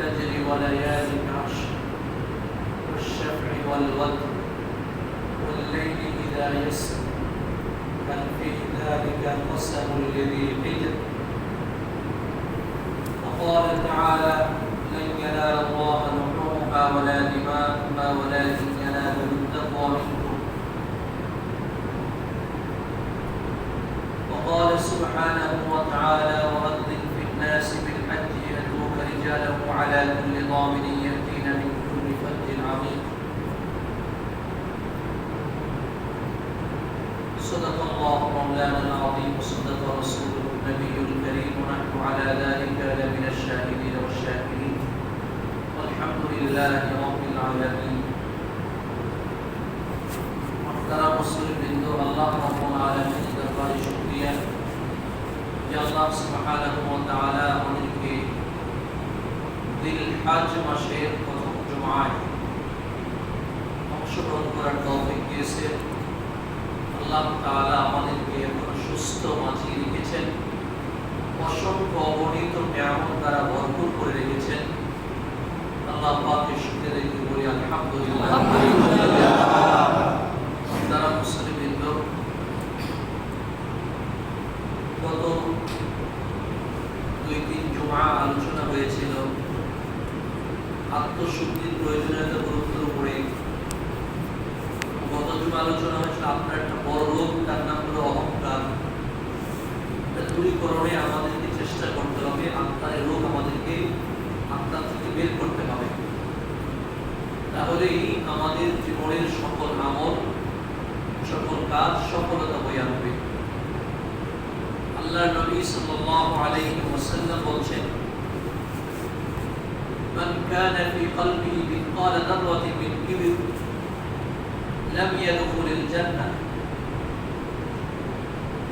والفجر وليال عشر والشفع والوتر والليل إذا يسر هل في ذلك قسم لذي حجر وقال تعالى لن ينال الله لحومها ولا دماؤها ولكن يناله التقوى منكم وقال سبحانه وتعالى وأذن في الناس بالحج يأتوك رجالا وعلى كل ضامن يأتين من كل فج عميق صدق الله مولانا العظيم وصدق رسوله النبي الكريم ونحن على ذلك لمن الشاهدين والشاكرين والحمد لله رب العالمين محترم مسلمين الله رب العالمين দরবারে শুকরিয়া যে আল্লাহ সুবহানাহু ওয়া তাআলা আমাদেরকে জিলহজ মাসের প্রথম জুমায় অংশগ্রহণ করার তৌফিক দিয়েছেন। আল্লাহ তাআলা আমাদেরকে এখনো সুস্থ বাঁচিয়ে রেখেছেন, অসংখ্য অগণিত নিয়ামত দ্বারা ভরপুর করে রেখেছেন। আল্লাহ পাকের শুকরিয়া আদায় করি আলহামদুলিল্লাহ। যারা মুসলিমবৃন্দ, গত 2-3 জুমা আলোচনা হয়েছিল আত্মশুদ্ধির প্রয়োজনীয়তা গুরুত্বের উপরে। গত জুমা আলোচনা হয়েছিল আপনার একটা বড় রোগ, তার নাম হলো অহংকার। দূরীকরণে আমাদেরকে চেষ্টা করতে হবে, আত্মার রোগ আমাদেরকে আত্মা থেকে বের করতে হবে, তাহলেই আমাদের জীবনের সকল আমল সকল কাজ সফলতা বয়ে আনবে। আল্লাহর নবী সাল্লাল্লাহু আলাইহি ওয়াসাল্লাম বলেন, মান কানা ফি কলবিহি মিসকাল যাররাতিন মিন কিবর লাম ইয়াদখুলিল জান্নাহ।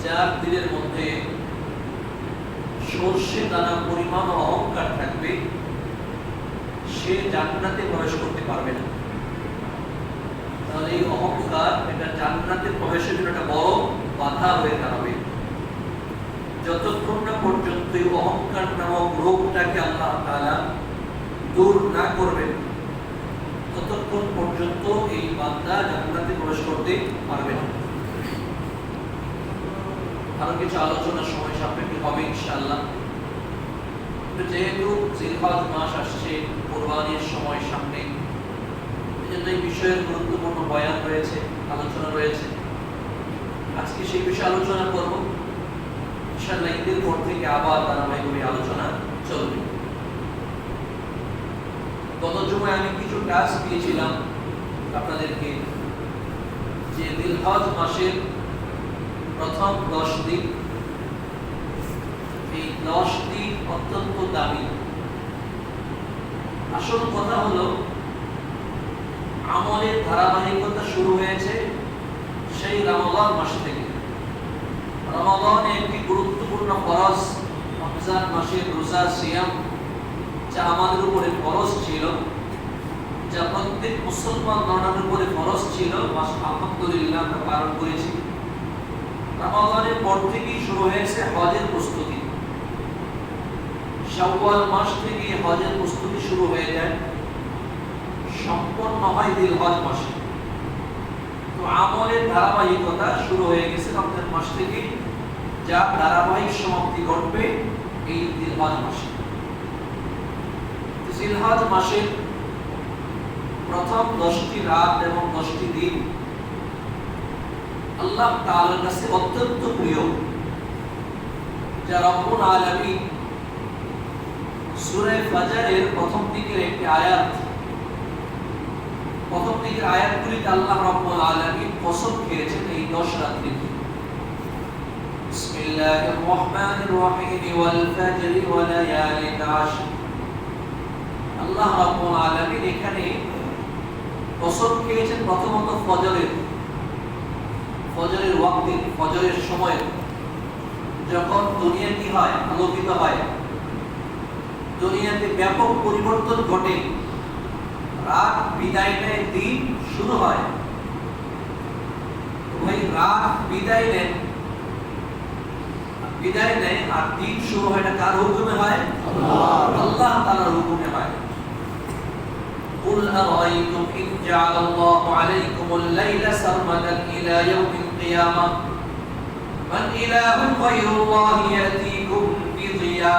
যার দিলের মধ্যে সরষে দানা পরিমাণ অহংকার থাকবে, সে জান্নাতে প্রবেশ করতে পারবে না। তাহলে এই অহংকার এটা জান্নাতে প্রবেশের জন্য একটা বড় বাধা হয়ে দাঁড়াবে। যতক্ষণ না পর্যন্ত এই অহংকার নামক রোগটাকে আল্লাহ তাআলা দূর না করবেন, ততক্ষণ পর্যন্ত এই বান্দা জান্নাতে প্রবেশ করতে পারবে না। আরো কিছু আলোচনার সময় সাপেক্ষে হবে ইনশাআল্লাহ। যেহেতু জিলহজ মাস আসছে, কুরবানির সময় সামনে, এজন্য এই বিষয়ের গুরুত্বপূর্ণ বয়ান রয়েছে, আলোচনা রয়েছে। আজকে সেই বিষয়ে আলোচনা করব ইনশাআল্লাহ। ঈদের পর থেকে আবার ধারাবাহিকভাবে আলোচনা চলবে। গত জুমায় আমি কিছু টাস্ক দিয়েছিলাম আপনাদেরকে, যে জিলহজ মাসের প্রথম 10 দিন, এই 10 দিন অত্যন্ত দামি। আসল কথা হলো আমলের ধারাবাহিকতা শুরু হয়েছে সেই রমাদান মাস থেকে। রমাদানে একটি গুরুত্বপূর্ণ ফরজ, রমজান মাসের রোজা সিয়াম, যা আমাদের উপরে ফরজ ছিল, যা প্রত্যেক মুসলমান নরনারীর উপরে ফরজ ছিল, আলহামদুলিল্লাহ আমরা পালন করেছি। রমাদানের পর থেকেই শুরু হয়েছে হজের প্রস্তুতি। শাওয়াল মাস থেকে হজের প্রস্তুতি শুরু হয়ে যায়, সম্পন্ন হয় জিলহজ মাসে। তো আমলের ধারাবাহিকতা শুরু হয়ে গেছে রমজান মাস থেকে, যা ধারাবাহিক সমাপ্তি ঘটবে এই জিলহজ মাসে। জিলহজ মাসের প্রথম 10টি রাত এবং 10টি দিন আল্লাহ তাআলার কাছে অত্যন্ত প্রিয়, যা রব্বুল আলামিন সূরা ফাজরের প্রথম দিকের একটি আয়াত, প্রথম দিকের আয়াতগুলিতে আল্লাহ রব্বুল আলামিন কসম খেয়েছেন এই 10 রাত্রিতে। বিসমিল্লাহির রহমানির রহিম ওয়াল ফাজরি ওয়া লায়ালিন আশর। আল্লাহ রব্বুল আলামিন এখানে কসম খেয়েছেন প্রথমত ফজরের ওয়াক্তে, ফজরের সময়, যখন দুনিয়া কি হয়, আলোকিত হয়, দুনিয়াতে ব্যাপক পরিবর্তন ঘটে, রাত বিদায় নেয়, দিন শুরু হয়। ওই রাত বিদায় নেয় আর দিন শুরু হয়, না কার হুকুমে হয়? আল্লাহ তাআলার হুকুমে হয়। কুল আরাইতুম ইন জাআলাল্লাহু আলাইকুমুল লাইলা সারমাদান ইলা ইয়াউমিল কিয়ামাহ মান ইলাহুন গায়রুল্লাহি ইয়াতীকুম বিদিয়া।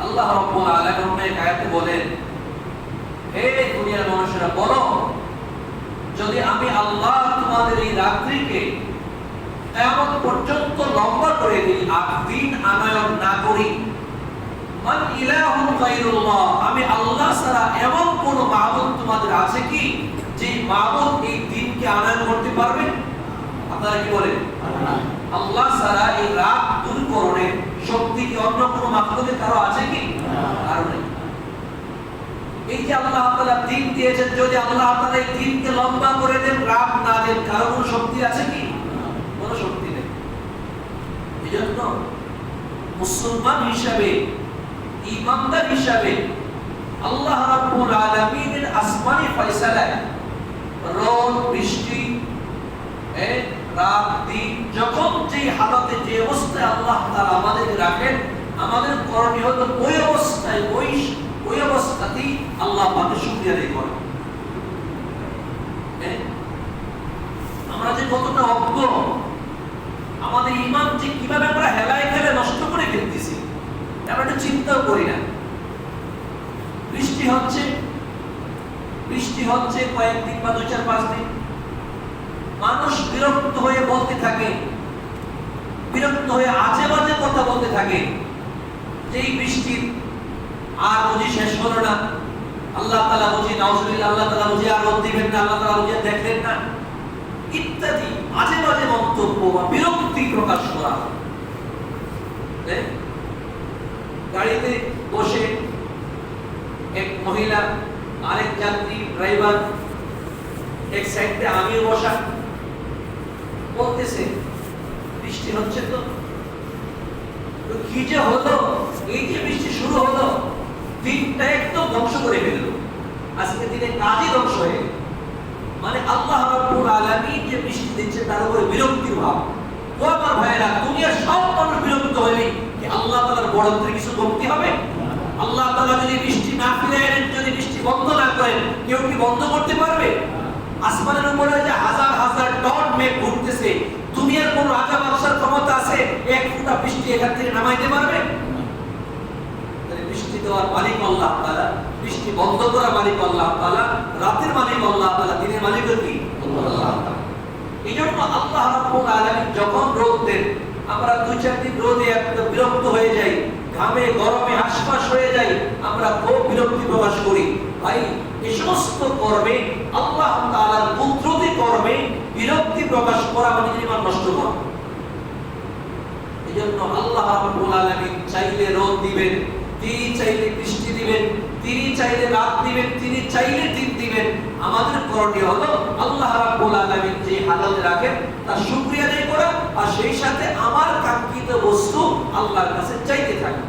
আল্লাহ রাব্বুল আলামিন এই আয়াতে বলেন, হে দুনিয়ার মানুষেরা বলো, যদি আমি আল্লাহ তোমাদের এই রাত্রিকে কিয়ামত পর্যন্ত লম্বা করে দিই, 8 দিন আনয়ন না করি, মান ইলাহুন গায়রুল্লাহ, আমি আল্লাহ ছাড়া এমন কোন মাবুদ তোমাদের আছে কি যে মাবুদ এই দিনকে আনয়ন করতে পারবে? আপনারা কি বলেন? আল্লাহ ছাড়া এই রাত দূরকরণের শক্তি কি অন্য কোনো মাখলুকের কারো আছে কি? কারো নেই। এই যে আল্লাহ তাআলা দিন দিয়েছেন, যদি আল্লাহ তাআলা এই দিনকে লম্বা করে দেন, রাত না দেন, কারো কোনো শক্তি আছে কি? কোনো শক্তি নেই। এজন্য মুসলমান হিসাবে, ঈমানদার হিসাবে আল্লাহ রাব্বুল আলামিনের আসমানি ফয়সালায় রোদ বৃষ্টি রাত দিন যখন যে হালতে যে অবস্থায় আল্লাহ তাআলা আমাদেরকে রাখেন, আমাদের করণীয় হলো ওই অবস্থায় ওই অবস্থাতেই আল্লাহ পাকের শুকরিয়া আদায় করা। আমরা যে কতটা অজ্ঞ, আমাদের ঈমান যে কিভাবে আমরা হেলায় খেলে নষ্ট করে ফেলতেছি, আমরা এটা চিন্তাও করি না। বৃষ্টি হচ্ছে কয়েকদিন বা 2-4-5 দিন, মানুষ বিরক্ত হয়ে বলতে থাকে, বিরক্ত হয়ে আজে বাজে কথা বলতে থাকে যে এই বৃষ্টির আর বুঝি শেষ হলো না, আল্লাহ তাআলা বুঝি নাউজুবিল্লাহ, আল্লাহ তাআলা বুঝি আর রোদ দিবেন না, আল্লাহ তাআলা বুঝি দেখলেন না, ইত্যাদি আজে বাজে মন্তব্য বা বিরক্তি প্রকাশ করা। গাড়িতে বসে এক মহিলা, আরেক যাত্রী ড্রাইভার, এক সাইডে আমিও বসা, বলতেছে বৃষ্টি হচ্ছে তো কি যে হলো, এই যে বৃষ্টি শুরু হলো দিনটা একদম ধ্বংস করে ফেললো, আজকে দিনে কাজই ধ্বংস হয়ে গেল। মানে আল্লাহ রাব্বুল আলামিন যে বৃষ্টি দিচ্ছে তার উপরে বিরক্তির ভাব। ও আমার ভাইরা, দুনিয়ার সব মানুষ বিরক্ত হলে কি আল্লাহ তাআলার বড়ত্বের কিছু কমতি হবে? আল্লাহ তাআলা যদি বৃষ্টি না ফিরায়, যদি বৃষ্টি বন্ধ না করেন, কেউ কি বন্ধ করতে পারবে? আসমানের উপরে যে হাজার হাজার টন মেঘ ঘুরতেছে, দুনিয়ার কোন রাজা বাদশার ক্ষমতা আছে এক ফোঁটা বৃষ্টি এখান থেকে নামাইতে পারবে? বৃষ্টি দেওয়ার মালিক আল্লাহ তাআলা, বৃষ্টি বন্ধ করার মালিক আল্লাহ তাআলা, রাতের মালিক আল্লাহ তাআলা, দিনের মালিক কি আল্লাহ তাআলা। এইজন্য আল্লাহ রাব্বুল আলামিন যখন রোদ দেন, আমরা 2-4 দিন রোদে একদম বিরক্ত হয়ে যাই, ঘামে গরমে হাসফাস হয়ে যাই, আমরা খুব বিরক্তি প্রকাশ করি। ভাই, এই সমস্ত কর্মে, আল্লাহ তাআলার কুদরতি কর্মে বিরক্তি প্রকাশ করা মানে ঈমান নষ্ট করা। এজন্য আল্লাহ রাব্বুল আলামিন চাইলে রোদ দিবেন, তিনি চাইলে বৃষ্টি দিবেন, তিনি চাইলে রাত দিবেন, তিনি চাইলে দিন দিবেন। আমাদের করণীয় হলো আল্লাহ রাব্বুল আলামিন যে হালাল রাখেন তার শুকরিয়া আদায় করা, আর সেই সাথে আমার কাঙ্ক্ষিত বস্তু আল্লাহর কাছে চাইতে থাকা।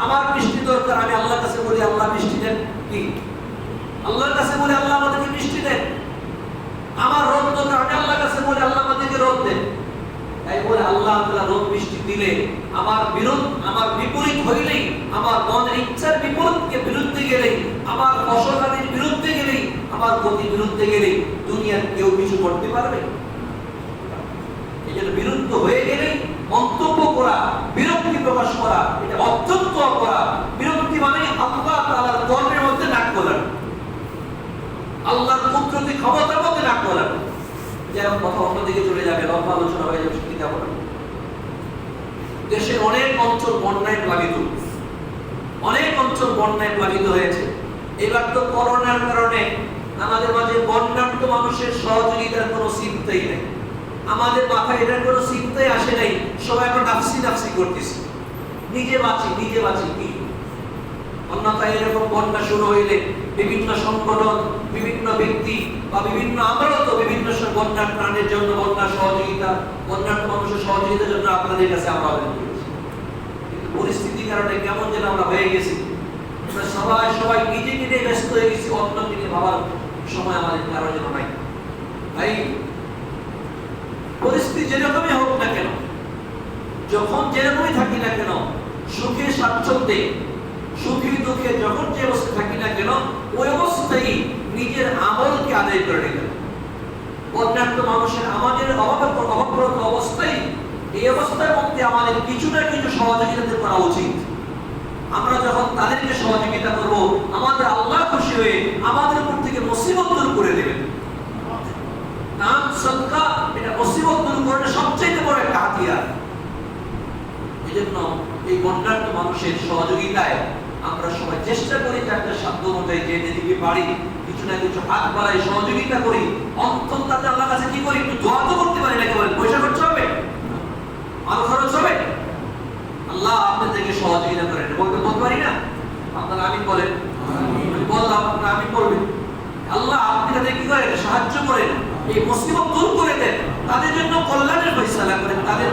আমার বৃষ্টি দরকার, আমি আল্লাহর কাছে বলি আল্লাহ বৃষ্টি দেন, কি আল্লাহর কাছে বলি আল্লাহ আমাদেরকে বৃষ্টি দেন। আমার রোদ দরকার, আমি আল্লাহর কাছে বলি আল্লাহ আমাদেরকে রোদ দেন। তাই বলে আল্লাহ তাআলা রোদ বৃষ্টি দিলে আমার বিপরীত হইলেই, আমার মনের ইচ্ছার বিরুদ্ধে গেলেই, আমার ফসলাদির বিরুদ্ধে গেলেই, আমার গতির বিরুদ্ধে গেলেই দুনিয়ার কেউ কিছু করতে পারবে? এজন্য বিরুদ্ধ হয়ে গেলেই মন্তব্য করা, বিরক্তি প্রকাশ করা, এটা অত্যন্ত অপরাধ। বিরক্তি মানে আল্লাহ তাআলার কর্মের মধ্যে নাক গলানো, আল্লাহর কুদরতি ক্ষমতার মধ্যে নাক গলানো। যেমন কথা অন্যদিকে চলে যাবে, লম্বা আলোচনা হয়ে যাবে, সেটি যাব না। দেশের অনেক অঞ্চল বন্যায় প্লাবিত, অনেক অঞ্চল বন্যায় প্লাবিত হয়েছে। এবার তো করোনার কারণে আমাদের মাঝে বন্যার্ত মানুষের সহযোগিতার কোনো চিন্তাই নেই, আমাদের মাথায় এটার কোনো চিন্তাই আসে নাই। সবাই এখন নাফসি করতেছে, নিজে বাঁচি কি। অন্যথায় এরকম বন্যা শুরু হইলে বিভিন্ন সংগঠন, বিভিন্ন ব্যক্তি বা আমরাও তো বিভিন্ন বন্যার প্রাণের জন্য, বন্যার সহযোগিতা, বন্যার মানুষের সহযোগিতার জন্য আপনাদের কাছে আমরা আবেদন করেছি। কিন্তু পরিস্থিতির কারণে কেমন যেন আমরা হয়ে গেছি, সবাই নিজে ব্যস্ত হয়ে গেছি, অন্য দিকে ভাবার সময় আমাদের কারো যেন নাই। ভাই, পরিস্থিতি যেরকমই হোক না কেন, যখন যেরকমই থাকি না কেন, স্বাচ্ছন্দ্যে সুখে দুঃখে যখন যে অবস্থায় থাকি না কেন ওই অবস্থায় নিজের আমলকে আদায় করে নিতে। অন্যান্য মানুষের আমাদের অভাবগ্রস্ত অবস্থায় এই অবস্থার মধ্যে আমাদের কিছু না কিছু সহযোগিতা করা উচিত। আমরা যখন তাদেরকে সহযোগিতা করব আমাদের আল্লাহ খুশি হয়ে আমাদের উপর থেকে মুসিবত দূর করে দেবেন। দান সদকা এটা মুসিবত দূর করার সবচেয়ে বড় একটা হাতিয়ার। এজন্য এই অন্যান্য মানুষের সহযোগিতায় আমরা সবাই চেষ্টা করি যে একটা সাধ্য অনুযায়ী যে যেদিকে পারি কিছু না কিছু হাত বাড়াই সহযোগিতা করি। অন্তত তাতে আল্লাহর কাছে কি করি, একটু দোয়া তো করতে পারি না। কেবল পয়সা খরচ হবে, মাল খরচ হবে, আল্লাহ আপনাদেরকে সহযোগিতা করেন বলতে পারি না। আপনারা আমিন বলেন, বললাম আপনারা আমিন বলবেন। আল্লাহ আপনি তাদের কি করেন, সাহায্য করেন, এই মুসিবত দূর করে দেন, তাদের জন্য কল্যাণের ফয়সালা করেন। তাদের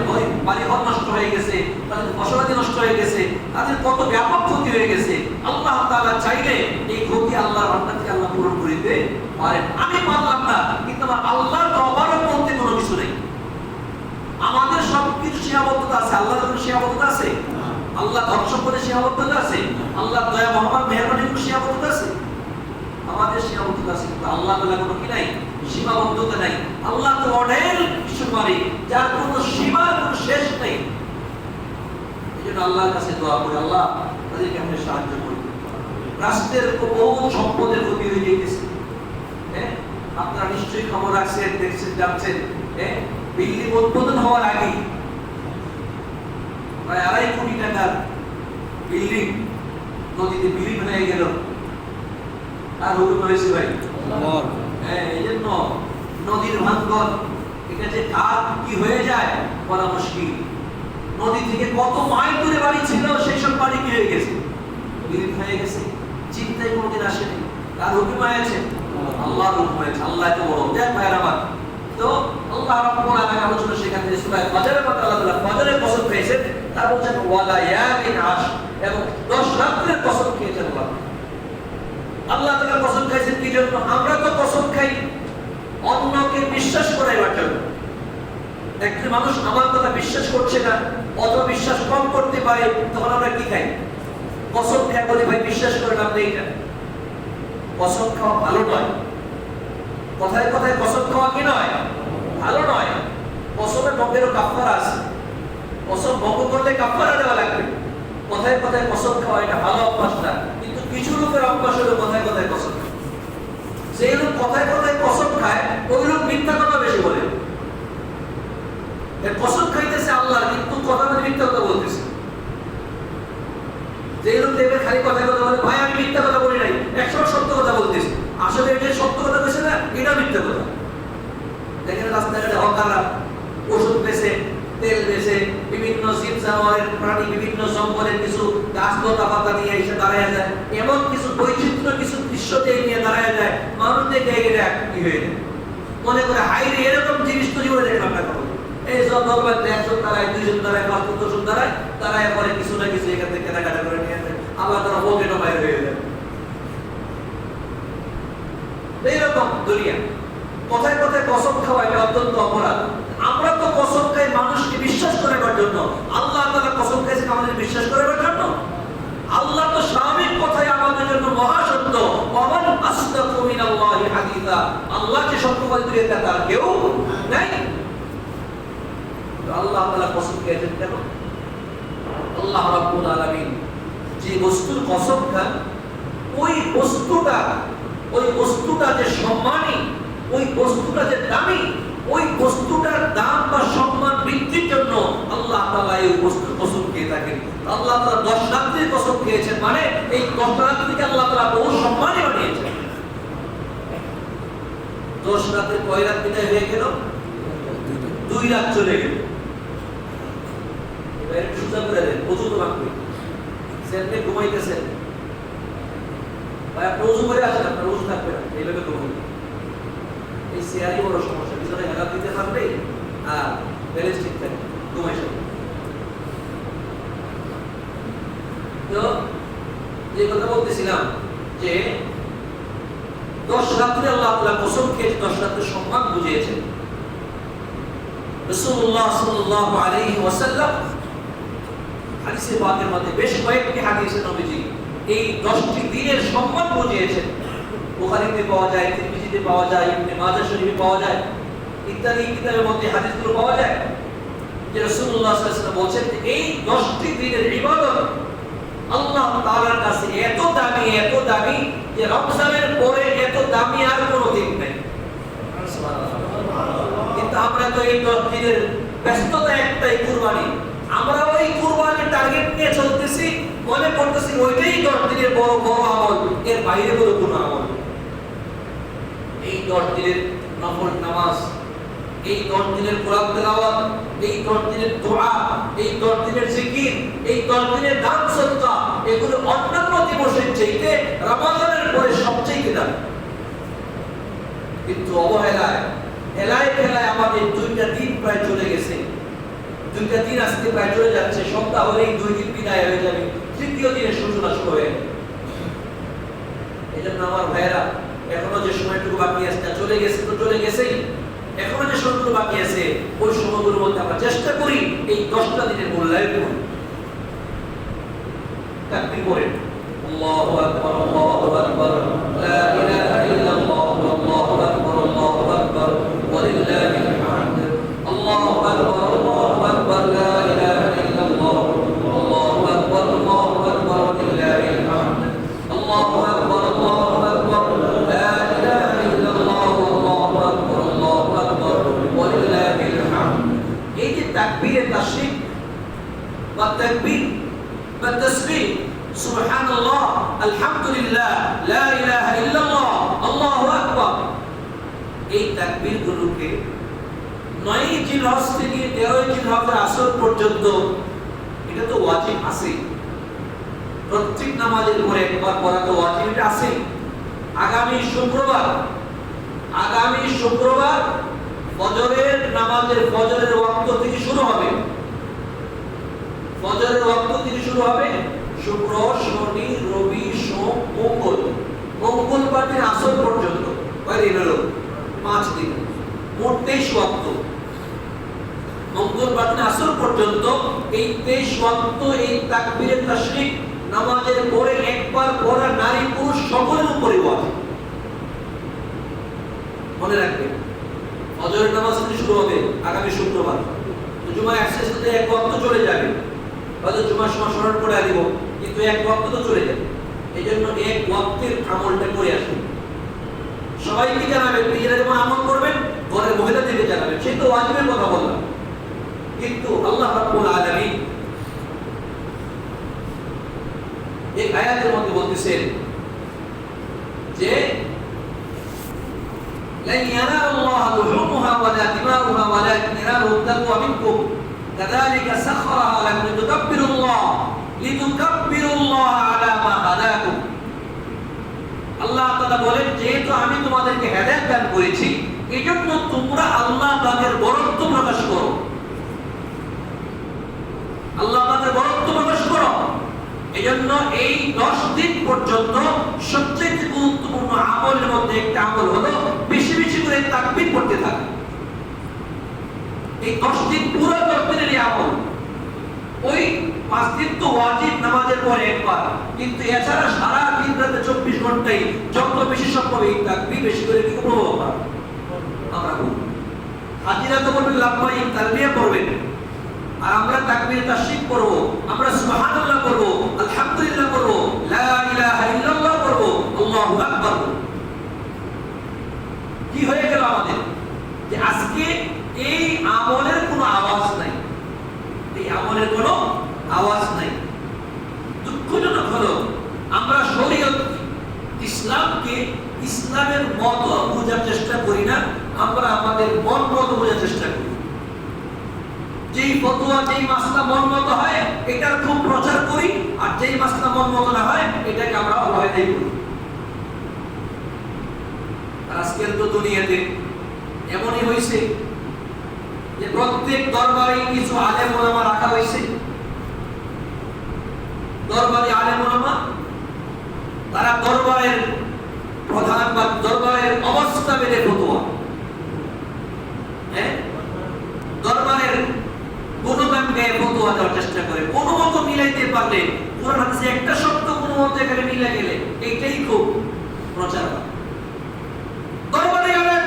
বাড়িঘর নষ্ট হয়ে গেছে, তাদের ফসলাদি নষ্ট হয়ে গেছে, তাদের কত ব্যাপক ক্ষতি হয়ে গেছে। আল্লাহ তাআলা চাইলে এই ক্ষতি আল্লাহর রহমত থেকে আল্লাহ পূরণ করে দিতে পারেন। আমি মানলাম না, কিন্তু আমার আল্লাহর দরবারের মধ্যে কোনো কিছু নেই। আমাদের সবকিছু সীমাবদ্ধতা আছে, আল্লাহর কোনো সীমাবদ্ধতা আছে? আল্লাহ ধন সম্পদের সীমাবদ্ধতা আছে, আল্লাহ দয়া মহব্বত মেহেরবানির কোনো সীমাবদ্ধতা আছে? আমাদের সীমাবদ্ধতা আছে, কিন্তু আল্লাহ তাআলা কোনো কি নাই, সীমাবদ্ধতা নাই। আল্লাহ তো অনেক কিছু পারে, যার কোনো সীমার কোনো শেষ নেই। এজন্য আল্লাহর কাছে দোয়া করি, আল্লাহ তাদেরকে আপনি সাহায্য করুন। রাষ্ট্রের বহু সম্পদের ক্ষতি হয়ে যেতেছে। হ্যাঁ, আপনারা নিশ্চয়ই খবর রাখছেন, দেখছেন, জানছেন। হ্যাঁ, বিল্ডিং উদ্বোধন হওয়ার আগে প্রায় 2.5 কোটি টাকার বিল্ডিং নদীতে বিলীন হয়ে গেল। আর হুকুম হয়েছে ভাই, হ্যাঁ, এই জন্য নদীর ভাঙ্গন এটা যে কার কি হয়ে যায় বলা মুশকিল। নদী থেকে কত মাইল দূরে বাড়ি ছিল সেই সব বাড়ি কি হয়ে গেছে, বিলীন হয়ে গেছে। চিন্তায় কোনোদিন আসেনি। কার হুকুম হয়েছে? আল্লাহর হুকুম হয়েছে। আল্লাহ তো বড়। দেখ ভাইরা আমার, তো আল্লাহ রাব্বুল আলামিন আলোচনা সেখানে সূরা ফাজরের মধ্যে আল্লাহ তাআলা ফাজরের কসম খেয়েছেন। তার বলছেন ওয়ালা ইয়ামিন আশ, এবং 10 রাতের কসম খেয়েছেন আল্লাহ। আল্লাহ তাআলা কসম খাইছেন কি জন্য? আমরা তো কসম খাই অন্যকে বিশ্বাস করাইবার জন্য। একজন মানুষ আমার কথা বিশ্বাস করছে না অথবা বিশ্বাস কম করতে পারে, তখন আমরা কি খাই? কসম খাই, বলি ভাই বিশ্বাস করেন আপনি এটা। কসম খাওয়া ভালো নয়। কথায় কথায় কসম খাওয়া কি নয়, ভালো নয়। কসমের ভঙ্গেরও কাফারা আছে। কসম ভঙ্গ করলে কাফারা দেওয়া লাগবে। কথায় কথায় কসম খাওয়া এটা ভালো অভ্যাস না, কিন্তু কিছু লোকের অভ্যাস হলো কথায় কথায় কসম। সেই লোক কথায় কথায় কসম খায়, ওই লোক মিথ্যা কথা বেশি বলে। কসম খাইতেছে আল্লাহ, কিন্তু কথা বলে মিথ্যা কথা বলতেছে। যে লোক দেখবে খালি কথায় কথা বলে, ভাই আমি মিথ্যা কথা বলি নাই, 100 সত্য কথা বলতেছে, আসলে এটা সত্য কথা বলছে না, এটা মিথ্যা কথা। দেখেন রাস্তাঘাটে হকাররা ওষুধ বেচে, তেল বেচে, বিভিন্ন জীব জানোয়ারের প্রাণী, বিভিন্ন জঙ্গলের কিছু গাছলতা পাতা নিয়ে এসে দাঁড়ায় যায়, এমন কিছু বৈচিত্র্য কিছু দৃশ্য নিয়ে দাঁড়ায় যায়, মানুষ দেখে এটা কি হয়ে যায়, মনে করে হাইরে এরকম জিনিস তো জীবনে দেখলাম না কখনো। এই জঙ্গল 1 জন দাঁড়ায়, 2 জন দাঁড়ায়, 5 জন দাঁড়ায়, দাঁড়ায় পরে কিছু না কিছু এখান থেকে কেনাকাটা করে নিয়ে আসে, আবার তারা পকেটও বাইরে হয়ে যায়। এইরকম দুনিয়া। কথায় কথায় কসম খাওয়া এটা অত্যন্ত অপরাধ। আমরা তো কসম খাই মানুষকে বিশ্বাস করাবার জন্য, আল্লাহ তাআলা কসম খাইছেন আমাদের বিশ্বাস করাবার জন্য। আল্লাহ তো স্বাভাবিক কথাই আমাদের জন্য মহাসত্য। ওমান আসদাকু মিনাল্লাহি হাদিসা, আল্লাহ যে সত্যবাদী দুনিয়াতে তার কেউ নাই। আল্লাহ তাআলা কসম খেয়েছেন কেন? আল্লাহ রাব্বুল আলামিন যে বস্তুর কসম খান, ওই বস্তুটা যে সম্মানী, ওই বস্তুটা যে দামি, ওই বস্তুটার দাম বা সম্মান বৃদ্ধির জন্য আল্লাহ তাআলা এই বস্তুর কসম খেয়ে থাকেন। আল্লাহ তাআলা 10 রাতের কসম খেয়েছেন, মানে এই 10 রাতকে আল্লাহ তাআলা বহু সম্মানী বানিয়েছেন। 10 রাতের কয় রাত বিদায় হয়ে গেল? 2 রাত চলে গেল। এবার সুজা করে দেন, ওযু তো লাগবে। সেমনে ঘুমাইতেছেন, ভাই আপনি ওযু করে আসেন, আপনার ওযু থাকবে না, এইভাবে ঘুমাবেন। এই চেয়ারই বড় সমস্যা, পিছনে হেলাপ দিতে পারবে আর ব্যালেন্স ঠিক থাকে, ঘুমাই যাবে। তো যে কথা বলতেছিলাম যে 10 রাত্রে আল্লাহ তাআলা কসম খেয়ে 10 রাতের সম্মান বুঝিয়েছেন। রাসূলুল্লাহ সাল্লাল্লাহু আলাইহি ওয়াসাল্লাম হাদিসে পাকের মধ্যে বেশ কয়েকটি হাদিসে নবীজি এই 10টি দিনের সম্মান বুঝিয়েছেন। বুখারীতে পাওয়া যায়, তিরমিজিতে পাওয়া যায়, ইবনে মাজাহ শরীফে পাওয়া যায়, ইত্যাদি কিতাবের মধ্যে হাদিসগুলো পাওয়া যায় যে রাসূলুল্লাহ সাল্লাল্লাহু আলাইহি ওয়াসাল্লাম বলেছেন যে এই 10টি দিনের ইবাদত আল্লাহ তাআলার কাছে এত দামি যে রমজানের পরে এত দামি আর কোনো দিন নেই। কিন্তু আমরা তো এই 10 দিনের ব্যস্ততা একটাই, কুরবানি। আমরা ওই কুরবানির টার্গেট নিয়ে চলতেছি, মনে করতেছি ওইটাই 10 দিনের বড় আমল, এর বাইরে বড় কোনো আমল। এই 10 দিনের নফল নামাজ, এই 10 দিনের কোরআন তেলাওয়াত, এই 10 দিনের দোয়া, এই 10 দিনের জিকির, এই 10 দিনের দান সদকা, এগুলো অন্যান্য দিবসের চাইতে রমজানের পরে সবচেয়ে দামি। কিন্তু অবহেলায় খেলায় আমাদের 2টা দিন প্রায় চলে গেছে, 2টা দিন আজকে প্রায় চলে যাচ্ছে। সপ্তাহ হলেই 2 দিন বিদায় হয়ে যাবে, তৃতীয় দিনে সূচনা শুরু হয়ে যাবে। এজন্য আমার ভাইয়েরা, এখনো যে সময়টুকু বাকি আছে চলে গেছে তো চলে গেছেই, এখনো যে সময়টুকু বাকি আছে ওই সময়গুলোর মধ্যে আমরা চেষ্টা করি এই 10টা দিনের মূল্যায়ন করি। তাকবীর করেন, আল্লাহু আকবার, আল্লাহু আকবার, লা ইলাহা ইল্লাল্লাহ, আল্লাহু আকবার, আল্লাহু আকবার, ওয়ালিল্লাহিল হামদ, আল্লাহু আকবার, আল্লাহু আকবার, লা ইলাহা ইল্লাল্লাহ, আল্লাহু আকবার, আল্লাহু আকবার, ওয়ালিল্লাহিল হামদ, আল্লাহু আকবার, আল্লাহু আকবার, লা ইলাহা ইল্লাল্লাহ, আল্লাহু আকবার, আল্লাহু আকবার, ওয়ালিল্লাহিল হামদ। এই যে তাকবীরে তাশরিক বা তাকবীর বা তাসবিহ, সুবহানাল্লাহ, আলহামদুলিল্লাহ, লা ইলাহা ইল্লাল্লাহ, আল্লাহু আকবার, এই তাকবীরগুলোকে 9 জিলহজ থেকে 13 জিলহজের আসর পর্যন্ত এটা তো ওয়াজিব আছে। প্রত্যেক নামাজের পরে একবার পড়া তো ওয়াজিব, এটা আছে। আগামী শুক্রবার ফজরের নামাজের ফজরের ওয়াক্ত থেকে শুরু হবে। ফজরের ওয়াক্ত থেকে শুরু হবে শুক্র, শনি, রবি, সোম, মঙ্গলবার থেকে আসর পর্যন্ত। কয়দিন হলো? 5 দিন, মোট 23 ওয়াক্ত। মঙ্গলবার থেকে আসর পর্যন্ত এই 23 ওয়াক্ত এই তাকবীরে তাশরিক নামাজের পরে একবার পড়া নারী পুরুষ সকলের উপরে ওয়াজিব। মনে রাখবেন, ফজরের নামাজ থেকে শুরু হবে আগামী শুক্রবার, তো জুমা এক্সারসাইজ করতে এক ওয়াক্ত চলে যাবে। হয়তো জুমার সময় স্মরণ করে দিব, কিন্তু এক ওয়াক্ত তো চলে যাবে। এই জন্য এক ওয়াক্তের আমলটা করে আসুন। সবাইকে জানাবেন, নিজেরা যেমন আমল করবেন ঘরের মহিলাদেরকে জানাবেন, সেই তো ওয়াজিবের কথা বললাম। কিন্তু আল্লাহ রাব্বুল আলামিন এই আয়াতের মধ্যে বলতেছেন যে لن ينال الله لحومها ولا دماؤها ولكن يناله التقوى منكم كذلك سخرها لكم لتكبروا الله على ما هداكم। আল্লাহ তাআলা বলেন, যেহেতু আমি তোমাদেরকে হেদায়েত দান করেছি এজন্য তোমরা আল্লাহ পাকের বরত্ব প্রকাশ করো, আল্লাহ পাকের বরত্ব প্রকাশ করো। এজন্য এই 10 দিন পর্যন্ত সবচেয়ে গুরুত্বপূর্ণ আমলের মধ্যে একটা আমল হলো বেশি বেশি করে তাকবীর পড়তে থাকা। এই 10 দিন পুরো 10 দিনের আমল। ওই 5 দিন তো ওয়াজিব নামাজের পরে একবার, কিন্তু এছাড়া সারা দিন রাতে 24 ঘন্টাই যত বেশি সম্ভব এই তাকবীর বেশি করে কি করব আমরা করব। হাজিরা তো বলবেন লাব্বাইক তালবিয়া পড়বেন, আর আমরা তাকবীর তাশরিক করব, আমরা সুবহানাল্লাহ করব, আলহামদুলিল্লাহ করব, লা ইলাহা ইল্লাল্লাহ করব, আল্লাহু আকবার। কি হয়ে গেল আমাদের যে আজকে এই আমলের কোনো আওয়াজ নাই, এই আমলের কোনো আওয়াজ নাই। দুঃখজনক হলো আমরা শরীয়ত ইসলামকে ইসলামের মত বোঝার চেষ্টা করি না, আমরা আমাদের মন মতো বোঝার চেষ্টা করি। যেই ফতোয়া যেই মাসলা মন মতো হয় এটার খুব প্রচার করি, আর যেই মাসলা মন মতো না হয় এটাকে আমরা অবহেলাই করি। আর আজকের তো দুনিয়াতে এমনই হয়েছে যে প্রত্যেক দরবারে কিছু আলেম ওলামা রাখা হয়েছে। দরবারে আলেম ওলামা, তারা দরবারের প্রধান বা দরবারের অবস্থা বেঁধে ফতোয়া, দরবারের গুণগান গায়ে ফতোয়া দেওয়ার চেষ্টা করে, কোনো মতো মিলাইতে পারলে কোরআন হাদিসে একটা শব্দ কোনো মতো এখানে মিলে গেলে এইটাই খুব প্রচার হয়। দরবারে গেলেন,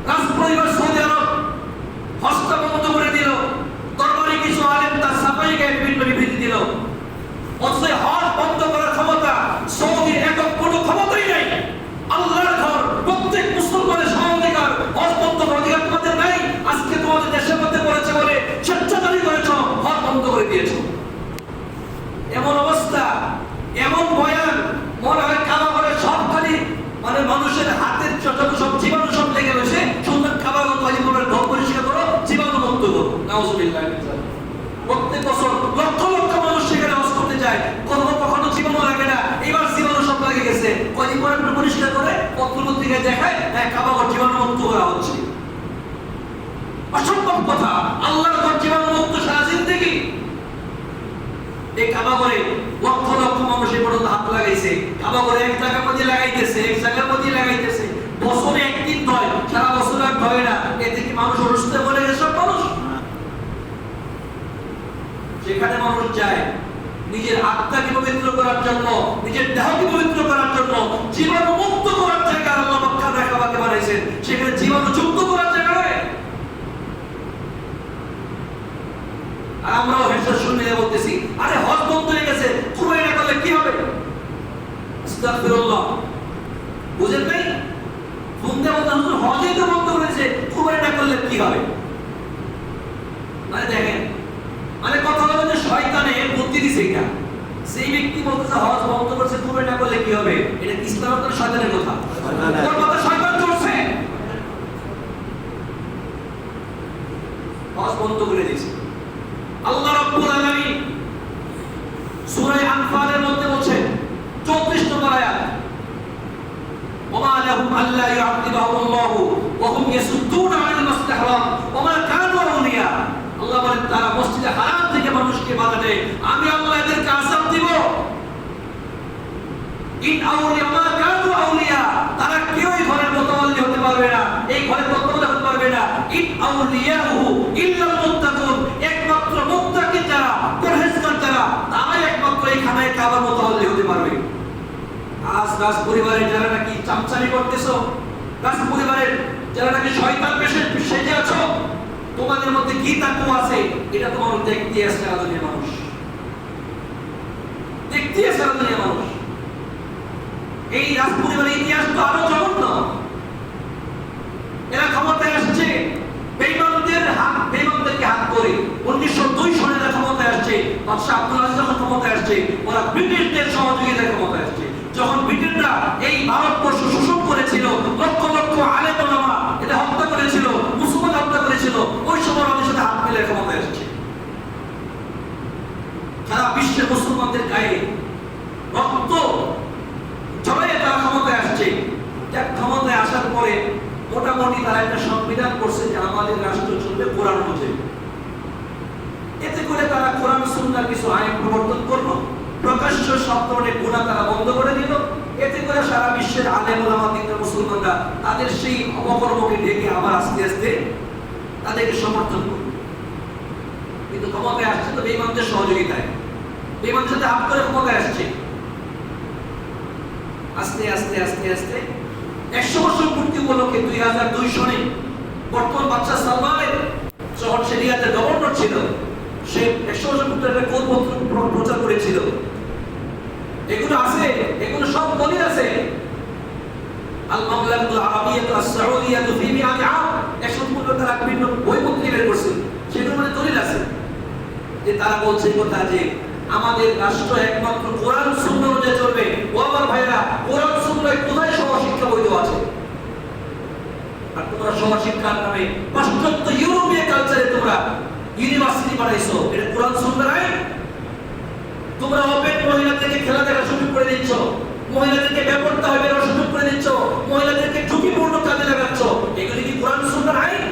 রাজপরিবার সৌদি আরব হস্তা বন্ধ করে দিল, দরবারে কিছু আলেম তার সাফাই গায়ে বিভিন্ন বিবৃতি দিল। অথচ হজ বন্ধ করার ক্ষমতা সৌদির একক কোনো ক্ষমতাই নাই। আল্লাহর ঘর, প্রত্যেক মুসলমানের সমাধিকার, হজ বন্ধ করার অধিকার তোমাদের নাই। আজকে তোমাদের দেশের মধ্যে পড়েছে বলে স্বেচ্ছাচারী করেছ, হজ বন্ধ করে দিয়েছ। এমন অবস্থা, এমন বয়ান, মনে হয় কাবা ঘরে সব খালি মানে মানুষের হাতের যত সব জীবাণু সব লেগে রয়েছে, সুন্দর কাবা ঘরের ঘর পরিষ্কার করো, জীবাণু মুক্ত করো। নাউজুবিল্লাহ। প্রত্যেক বছর লক্ষ লক্ষ মানুষ সেখানে হজ করতে যায়, কখনো জীবাণু লাগে না, এবার জীবাণু সব লাগে গেছে। কয়দিন পরে পরিষ্কার করে পত্রপত্রিকায় দেখায়, হ্যাঁ কাবা ঘর জীবাণু মুক্ত করা হচ্ছে। অসম্ভব কথা। আল্লাহর ঘর জীবাণু মুক্ত সারা জিন্দেগি। এই কাবা ঘরে লক্ষ লক্ষ মানুষ এ পর্যন্ত হাত লাগাইছে, কাবা ঘরে এক জায়গার মধ্যে লাগাইতেছে, এক জায়গার মধ্যে লাগাইতেছে। বছরে একদিন ধয়, সারা বছর আর ধয় না। এতে কি মানুষ অসুস্থ বলে এসব মানুষ? যেখানে মানুষ যায় নিজের আত্মাকে পবিত্র করার জন্য, নিজের দেহকে পবিত্র করার জন্য, জীবাণু মুক্ত করার জায়গা আল্লাহ মক্কা কাবাকে বানাইছেন, সেখানে জীবাণু যুক্ত করার জায়গা নয়। আর আমরাও হেসে শুনে বলতেছি, আরে হজ বন্ধ হয়ে গেছে, খুবই না করলে কি হবে? আস্তাগফিরুল্লাহ। বুঝেন নাই? শুনতে বলতেন হজই তো বন্ধ করেছে, খুবই না করলে কি হবে? মানে দেখেন, মানে কথা হলো যে শয়তানের বুদ্ধি দিছে এটা। সেই ব্যক্তি বলতেছে হজ বন্ধ করেছে, খুবই না করলে কি হবে? এটা কি ইসলামের কথা? শয়তানের কথা। ওর কথা শয়তান করছে, হজ বন্ধ করে দিয়েছে। আল্লাহ রাব্বুল আলামিন সূরা আনফালের মধ্যে বলেন 34 নম্বর আয়াত, ওমা লাহুম আল্লা ইউআযিবাহুল্লাহু ওয়া হুম ইয়াসুদ্দুনা আনিল মাসজিদিল হারাম ওয়া মা কানু আউলিয়া। আল্লাহ বলেন তারা মসজিদে হারাম থেকে মানুষকে বাধা দেয়, আমি আল্লাহ এদেরকে আযাব দিব। ইন আউলিয়া মা কানু আউলিয়া, তারা কেউই ঘরের মুতাওয়াল্লি হতে পারবে না, এই ঘরের মুতাওয়াল্লি হতে পারবে না। ইন আউলিয়াহু ইল্লাল মুত্তাকুন, একমাত্র মুত্তাকি যারা, পরহেজগার যারা, তারাই একমাত্র এই খানায় কাবার মুতাওয়াল্লি হতে পারবে। আজ রাজ পরিবারের যারা নাকি চামচামি করতেছো, রাজ পরিবারের যারা নাকি শয়তান বেশে সেজে আছো, তোমাদের মধ্যে কি তাকওয়া আছে এটা তোমার দেখতে আসছে সারা দুনিয়ার মানুষ, দেখতে আসছে সারা দুনিয়ার মানুষ। এই রাজ পরিবারের ইতিহাস তো আরো জঘন্য। এরা ক্ষমতায় আসছে বেঈমানদেরকে হাত করে। 1902 সনে এরা ক্ষমতায় আসছে, বাদশা আব্দুল আজিজ যখন ক্ষমতায় আসছে, ওরা ব্রিটিশদের সহযোগিতায় ক্ষমতায় আসছে। যখন ব্রিটেনরা এই ভারতবর্ষ শোষণ করেছিল, লক্ষ লক্ষ আলেম ওলামা এটা হত্যা করেছিল, মুসলমান হত্যা করেছিল, ওই সময় আমাদের সাথে হাত মিলে ক্ষমতায় আসছে। সারা বিশ্বের মুসলমানদের গায়ে রক্ত ঝরাইয়ে তারা ক্ষমতায় আসছে। ক্ষমতায় আসার পরে মোটামুটি তারা একটা সংবিধান করছে যে আমাদের রাষ্ট্র চলবে কোরআন অনুযায়ী। এতে করে তারা কোরআন সুন্নাহর কিছু আইন প্রবর্তন করলো, প্রকাশ্য সব ধরনের গুনাহ তারা বন্ধ করে দিল। এতে করে সারা বিশ্বের আলেম ওলামা দিনদার মুসলমানরা তাদের সেই অপকর্মকে ঢেকে আবার আস্তে আস্তে তাদেরকে সমর্থন করল। কিন্তু ক্ষমতায় আসছে তো বেঈমানদের সহযোগিতায়, বেঈমানদের সাথে হাত করে ক্ষমতায় আসছে। আস্তে আস্তে আস্তে আস্তে 100 বছর পূর্তি উপলক্ষে 2002 সনে বর্তমান বাদশা সালমানের যখন সে রিয়াদের গভর্নর ছিল, সে 100 বছর পূর্তি একটা কোরপত্র প্রচার করেছিল। এগুলো আছে, এগুলো সব দলিল আছে। আল মামলাকাতুল আরাবিয়াতু আস-সাউদিয়াতু ফি মিআতি আম, 100 তারা বিভিন্ন বই পত্রিকা বের করছে, সেগুলোর মধ্যে দলিল আছে যে তারা বলছে কথা যে আমাদের রাষ্ট্র একমাত্র কোরআন সুন্নাহ অনুযায়ী চলবে। ও আমার ভাইরা, কোরআন সুন্নাহ কোথায় সহশিক্ষা বৈধ আছে? আর তোমরা সহশিক্ষার নামে পাশ্চাত্য ইউরোপীয় কালচারে তোমরা ইউনিভার্সিটি বানাইছো, এটা কোরআন সুন্নাহর আইন? তোমরা ওপেন মহিলাদেরকে খেলা দেখার সুযোগ করে দিচ্ছ, মহিলাদেরকে বেপরদা হয়ে বেরোর সুযোগ করে দিচ্ছ, মহিলাদেরকে ঝুঁকিপূর্ণ কাজে লাগাচ্ছ, এগুলি কি কোরআন সুন্নাহর আইন?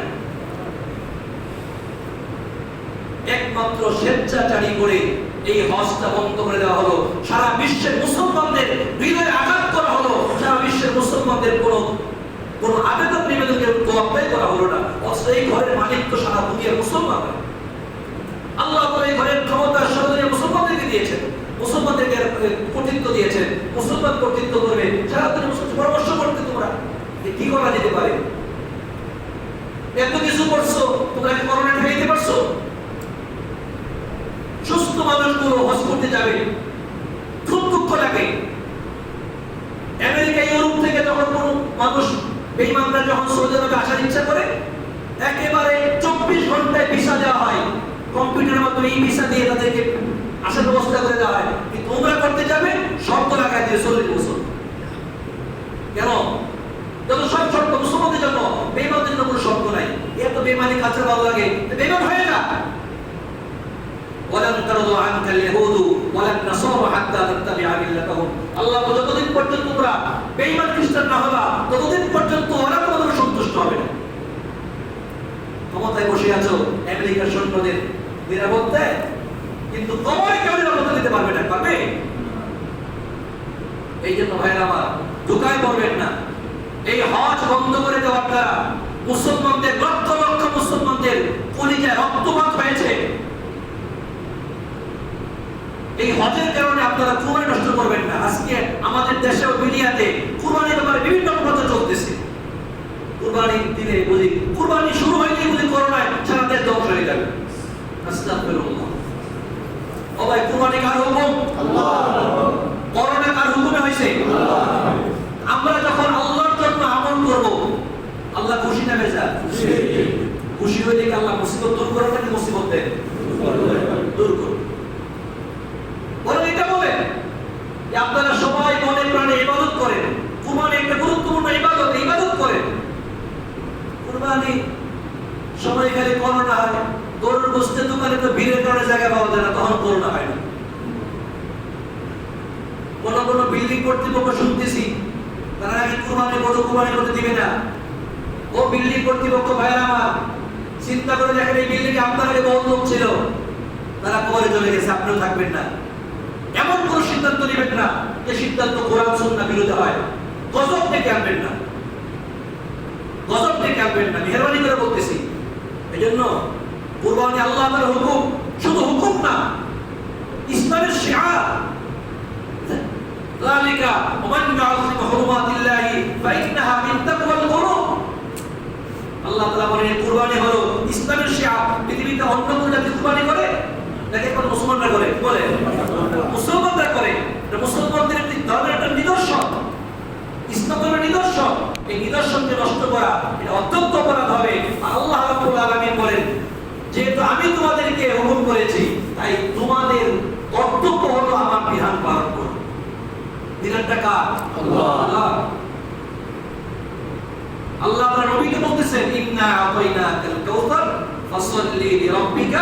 একমাত্র স্বেচ্ছাচারী করে এই হজটা বন্ধ করে দেওয়া হলো। সারা বিশ্বের মুসলমানদের হৃদয়ে আঘাত করা হলো, সারা বিশ্বের মুসলমানদের কোনো আবেদন নিবেদনকে তোয়াক্কাই করা হলো না। অথচ এই ঘরের মালিক তো সারা দুনিয়ার মুসলমান। আল্লাহ তাআলা এই ঘরের ক্ষমতা সর্বদাই মুসলমানদেরকে দিয়েছেন, মুসলমানদেরকে কর্তৃত্ব দিয়েছেন, মুসলমান কর্তৃত্ব করবে। সারা দিন মুসলমান পরামর্শ করতে তোমরা কি করা যেতে পারে? এত কিছু করছো, তোমরা কি করোনা ঠেকাইতে পারছো? সুস্থ মানুষগুলো হজ করতে যাবে, খুব দুঃখ লাগে। আমেরিকা ইউরোপ থেকে যখন কোন মানুষ বেঈমানরা যখন সৌদি আরবে আসার ইচ্ছা করে, একেবারে 24 ঘন্টায় ভিসা দেওয়া হয়, কম্পিউটারের মাধ্যমে এই ভিসা দিয়ে তাদেরকে আসার ব্যবস্থা করে দেওয়া হয়। কিন্তু তোমরা করতে যাবে, শর্ত লাগাই দিয়ে 40 বছর। কেন? যত সব শর্ত মুসলমানদের জন্য, বেঈমানদের জন্য কোনো শর্ত নাই। এত বেঈমানি কাছে ভালো লাগে, বেঈমান হয়ে যা। ওয়ালান তারদু আনকাল ইয়াহুদু ওয়ালান নাসারা হাত্তা তাত্তাবিআ মিল্লাতাহুম। আল্লাহ যতদিন পর্যন্ত তোমরা বেঈমান খ্রিস্টান না হবা, ততদিন পর্যন্ত ওরা তোমাদের সন্তুষ্ট হবে না। ক্ষমতায় বসে আছো আমেরিকার সৈন্যদের নিরাপত্তায়, কিন্তু কবরে কেউ নিরাপত্তা দিতে পারবে না, পারবে? এই জন্য ভাইরা আমার, ধোঁকায় পড়বেন না। এই হজ বন্ধ করে দেওয়ার দ্বারা মুসলমানদের, লক্ষ লক্ষ মুসলমানদের কলিজায় রক্তপাত হয়েছে। এই হজের কারণে আপনারা কুরবানি নষ্ট করবেন না। আজকে আমাদের দেশে ও মিডিয়াতে কুরবানির ব্যাপারে বিভিন্ন প্রচার চলতেছে। কুরবানির দিনে বুঝি, কুরবানি শুরু হয়নি বুঝি করোনায় সারা দেশ ধ্বংস হয়ে যাবে। আস্তাগফিরুল্লাহ। ও ভাই, কুরবানি কার হুকুম? আল্লাহ। করোনা কার হুকুমে হয়েছে? আল্লাহ। আমরা যখন আল্লাহর জন্য আমল করব, আল্লাহ খুশি না বেজার? খুশি। খুশি হইলে কি আল্লাহ মুসিবত দূর করেন নাকি মুসিবত দেন? দূর করেন। বরং এটা বলেন যে আপনারা সবাই মনে প্রাণে ইবাদত করেন। কুরবানি একটা গুরুত্বপূর্ণ ইবাদত, ইবাদত করেন। কুরবানি সময় খালি করোনা হয়, গরুর গোশতের দোকানে তো ভিড়ের কারণে জায়গা পাওয়া যায় না, তখন করোনা হয় না। কোন কোন বিল্ডিং কর্তৃপক্ষ শুনতেছি তারা নাকি কুরবানি গরু কুরবানি করতে দিবে না। ও বিল্ডিং কর্তৃপক্ষ ভাইরা আমার, চিন্তা করে দেখেন এই বিল্ডিং এ আপনার আগে বহু লোক ছিল, তারা কবরে চলে গেছে, আপনিও থাকবেন না। এমন কোন সিদ্ধান্ত নেবেন না যে সিদ্ধান্ত কোরআন সুন্নাহ বিরোধী হয়। গজব থেকে আনবেন না, গজব থেকে আনবেন না, মেহেরবানি করে বলতেছি। এজন্য কুরবানি আল্লাহ তাআলার হুকুম, শুধু হুকুম না, ইসলামের শিআর। যালিকা ওমান ইয়াযিম হুরমাতিল্লাহি ফাইন্নাহা মিন তাকওয়াল কুলুব। আল্লাহ তাআলা বলেন কুরবানি হলো ইসলামের শিআর। পৃথিবীতে অন্য কোন জাতি কুরবানি করে নাকি কোন মুসলমানরা করে? বলে মুসলমানরা করে। এটা মুসলমানদের ধর্মের একটা নিদর্শন, ইসলাম ধর্মের নিদর্শন। এই নিদর্শনকে নষ্ট করা এটা অত্যন্ত অপরাধ হবে। আল্লাহ রাব্বুল আলামিন বলেন, যেহেতু আমি তোমাদেরকে হুকুম করেছি, তাই তোমাদের কর্তব্য হলো আমার বিধান পালন করা। বিধানটা কার? আল্লাহ। আল্লাহ তাআলা নবীকে বলতেছেন, ইন্না আতাইনাকাল কাউসার ফাসাল্লি লিরাব্বিকা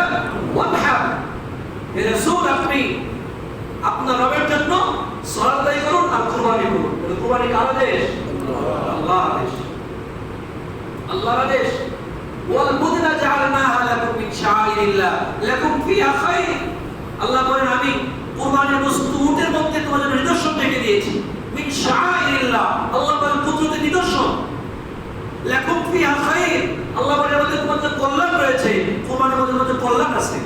ওয়ানহার। হে রাসূল, আপনি আপনার রবের জন্য সালাত আদায় করুন আর কুরবানি করুন। এটা কুরবানি কার আদেশ? আল্লাহর আদেশ, আল্লাহর আদেশ। ওয়াল বুদনা জাআলনাহা লাকুম মিন শাআইরিল্লাহ লাকুম ফিহা খায়র। আল্লাহ বলেন, আমি কুরবানির বস্তু উটের মধ্যে তোমাদের নিদর্শন রেখে দিয়েছি। মিন শাআইরিল্লাহ, আল্লাহ বলেন কুদরতের নিদর্শন। লাকুম ফিহা খায়র, আল্লাহ বলেন আমাদের মধ্যে কল্যাণ রয়েছে, কুরবানির মধ্যে কল্যাণ আছে।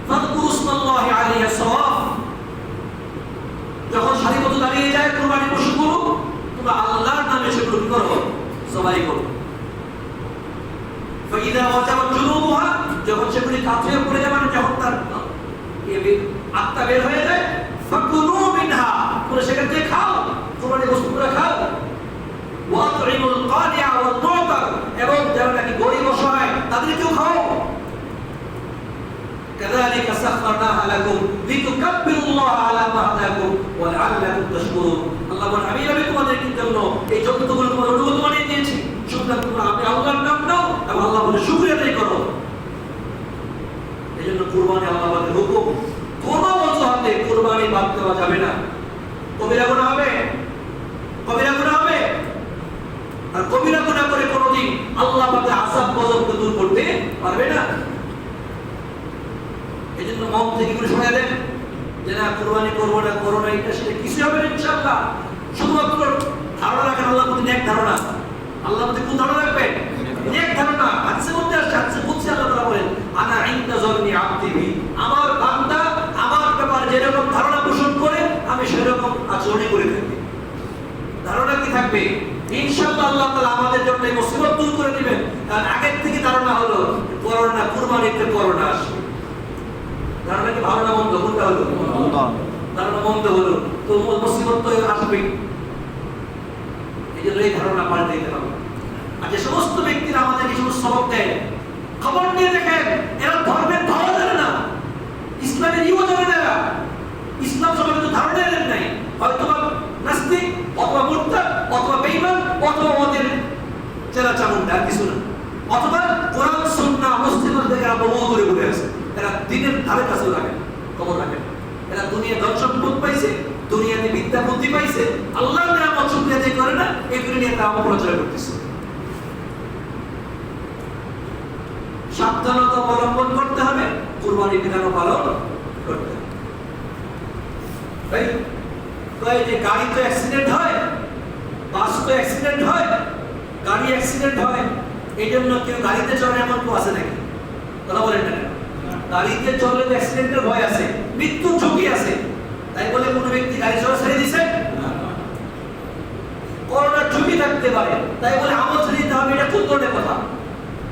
ফাযকুরু ইসমাল্লাহি আলাইহি সাওয়াফ, যখন সারিবদ্ধ দাঁড়িয়ে যায় কুরবানির পশুগুলো, তোমরা আল্লাহর নামে সেগুলো কি করো? জবাই করো। ফাইদা ওয়াজাবাত জুনুবুহা, যখন সেগুলি কাতরে পড়ে যাবে, যখন তার আত্মা বের হয়ে যায়, ফাকুলু মিনহা, তোমরা সেখান থেকে খাও, কুরবানির বস্তুগুলো খাও। ওয়াতইমুল কানিআ ওয়াল মুতার, এবং যারা নাকি গরীব অসহায় তাদেরকেও খাও। কাযালিকা সাখখারনাহা লাকুম লিতুকাব্বিরুল্লাহা আলা মা হাদাকুম ওয়া লাআল্লাকুম তাশকুরুন। আল্লাহ বলেন, আমি তোমাদের জন্য এই যতগুলো তোমার অনুগত বানিয়ে দিয়েছি, সুতরাং তোমরা আমি আল্লাহর নাম নাও এবং আল্লাহ বলে শুকরিয়া আদায় করো। এজন্য কুরবানি আল্লাহর হুকুম। কোন অজুহাতে কুরবানি বাদ দেওয়া যাবে না। কবিরা গুনাহ হবে, কবিরা গুনাহ হবে। আর কবিরা গুনাহ করে কোনদিন আল্লাহ পাকের আযাব গজবকে দূর করতে পারবে না। এজন্য মন থেকে করে শুনে দেন যে না কুরবানি করবো না, করোনা এটা সেটা কিছু হবে না ইনশাআল্লাহ। শুধুমাত্র ধারণা রাখেন আল্লাহর প্রতি নেক ধারণা। আল্লাহর প্রতি কোন ধারণা রাখবেন? নেক ধারণা হাদিসের মধ্যে আসছে, হাদিসে কুদসি আল্লাহ তাআলা বলেন আনা ইনদা যান্নি আবদি বি, আমার বান্দা আমার ব্যাপারে যেরকম ধারণা পোষণ করে আমি সেরকম আচরণই করে থাকি। ধারণা কি থাকবে? ইনশাআল্লাহ আল্লাহ তাআলা আমাদের জন্য এই মুসিবত দূর করে দিবেন। কারণ আগের থেকে ধারণা হলো করোনা, কুরবানিতে করোনা আসবে। ধারণা কি ভালো না মন্দ? কোনটা হলো? ধারণা মন্দ হলো, তো মুসিবত তো আসবে। এই জন্য এই ধারণা পাল্টে দিতে হবে। আর যে সমস্ত ব্যক্তিরা আমাদের কিছু সবক দেয়, খবর নিয়ে দেখেন এরা ধর্মের ধরা জানে না, ইসলামের ইও জানে না, এরা ইসলাম সম্পর্কে ধারণা নেই। হয়তো নাস্তিক অথবা মুরতাদ অথবা বেঈমান অথবা ওদের চেলা চামুন্ডা, আর কিছু না। অথবা কোরআন সুন্নাহ মুসলিমদের থেকে বহু দূরে ঘুরে আছে। এরা দিনের ধারে কাছে রাখে, খবর রাখে। এরা দুনিয়া ধন সম্পদ পাইছে, দুনিয়াতে বিদ্যা বুদ্ধি পাইছে, আল্লাহর নিয়ামত শুকরিয়া আদায় করে না, এগুলো নিয়ে তারা অপপ্রচার করতেছে। সাবধানতা অবলম্বন করতে হবে, কুরবানি বিধান পালন করতে হবে। ভাই কয় যে গাড়ি তো অ্যাক্সিডেন্ট হয়, বাস তো অ্যাক্সিডেন্ট হয়, গাড়ি অ্যাক্সিডেন্ট হয়, এই জন্য কেউ গাড়িতে চলে এমন কেউ আছে নাকি? কথা বলেন না। গাড়িতে চললে অ্যাক্সিডেন্টের ভয় আছে, মৃত্যুর ঝুঁকি আছে, তাই বলে কোনো ব্যক্তি গাড়ি চলা ছেড়ে দিছে? করোনার ঝুঁকি থাকতে পারে, তাই বলে আমল ছেড়ে দিতে হবে, এটা কোন ধরনের কথা?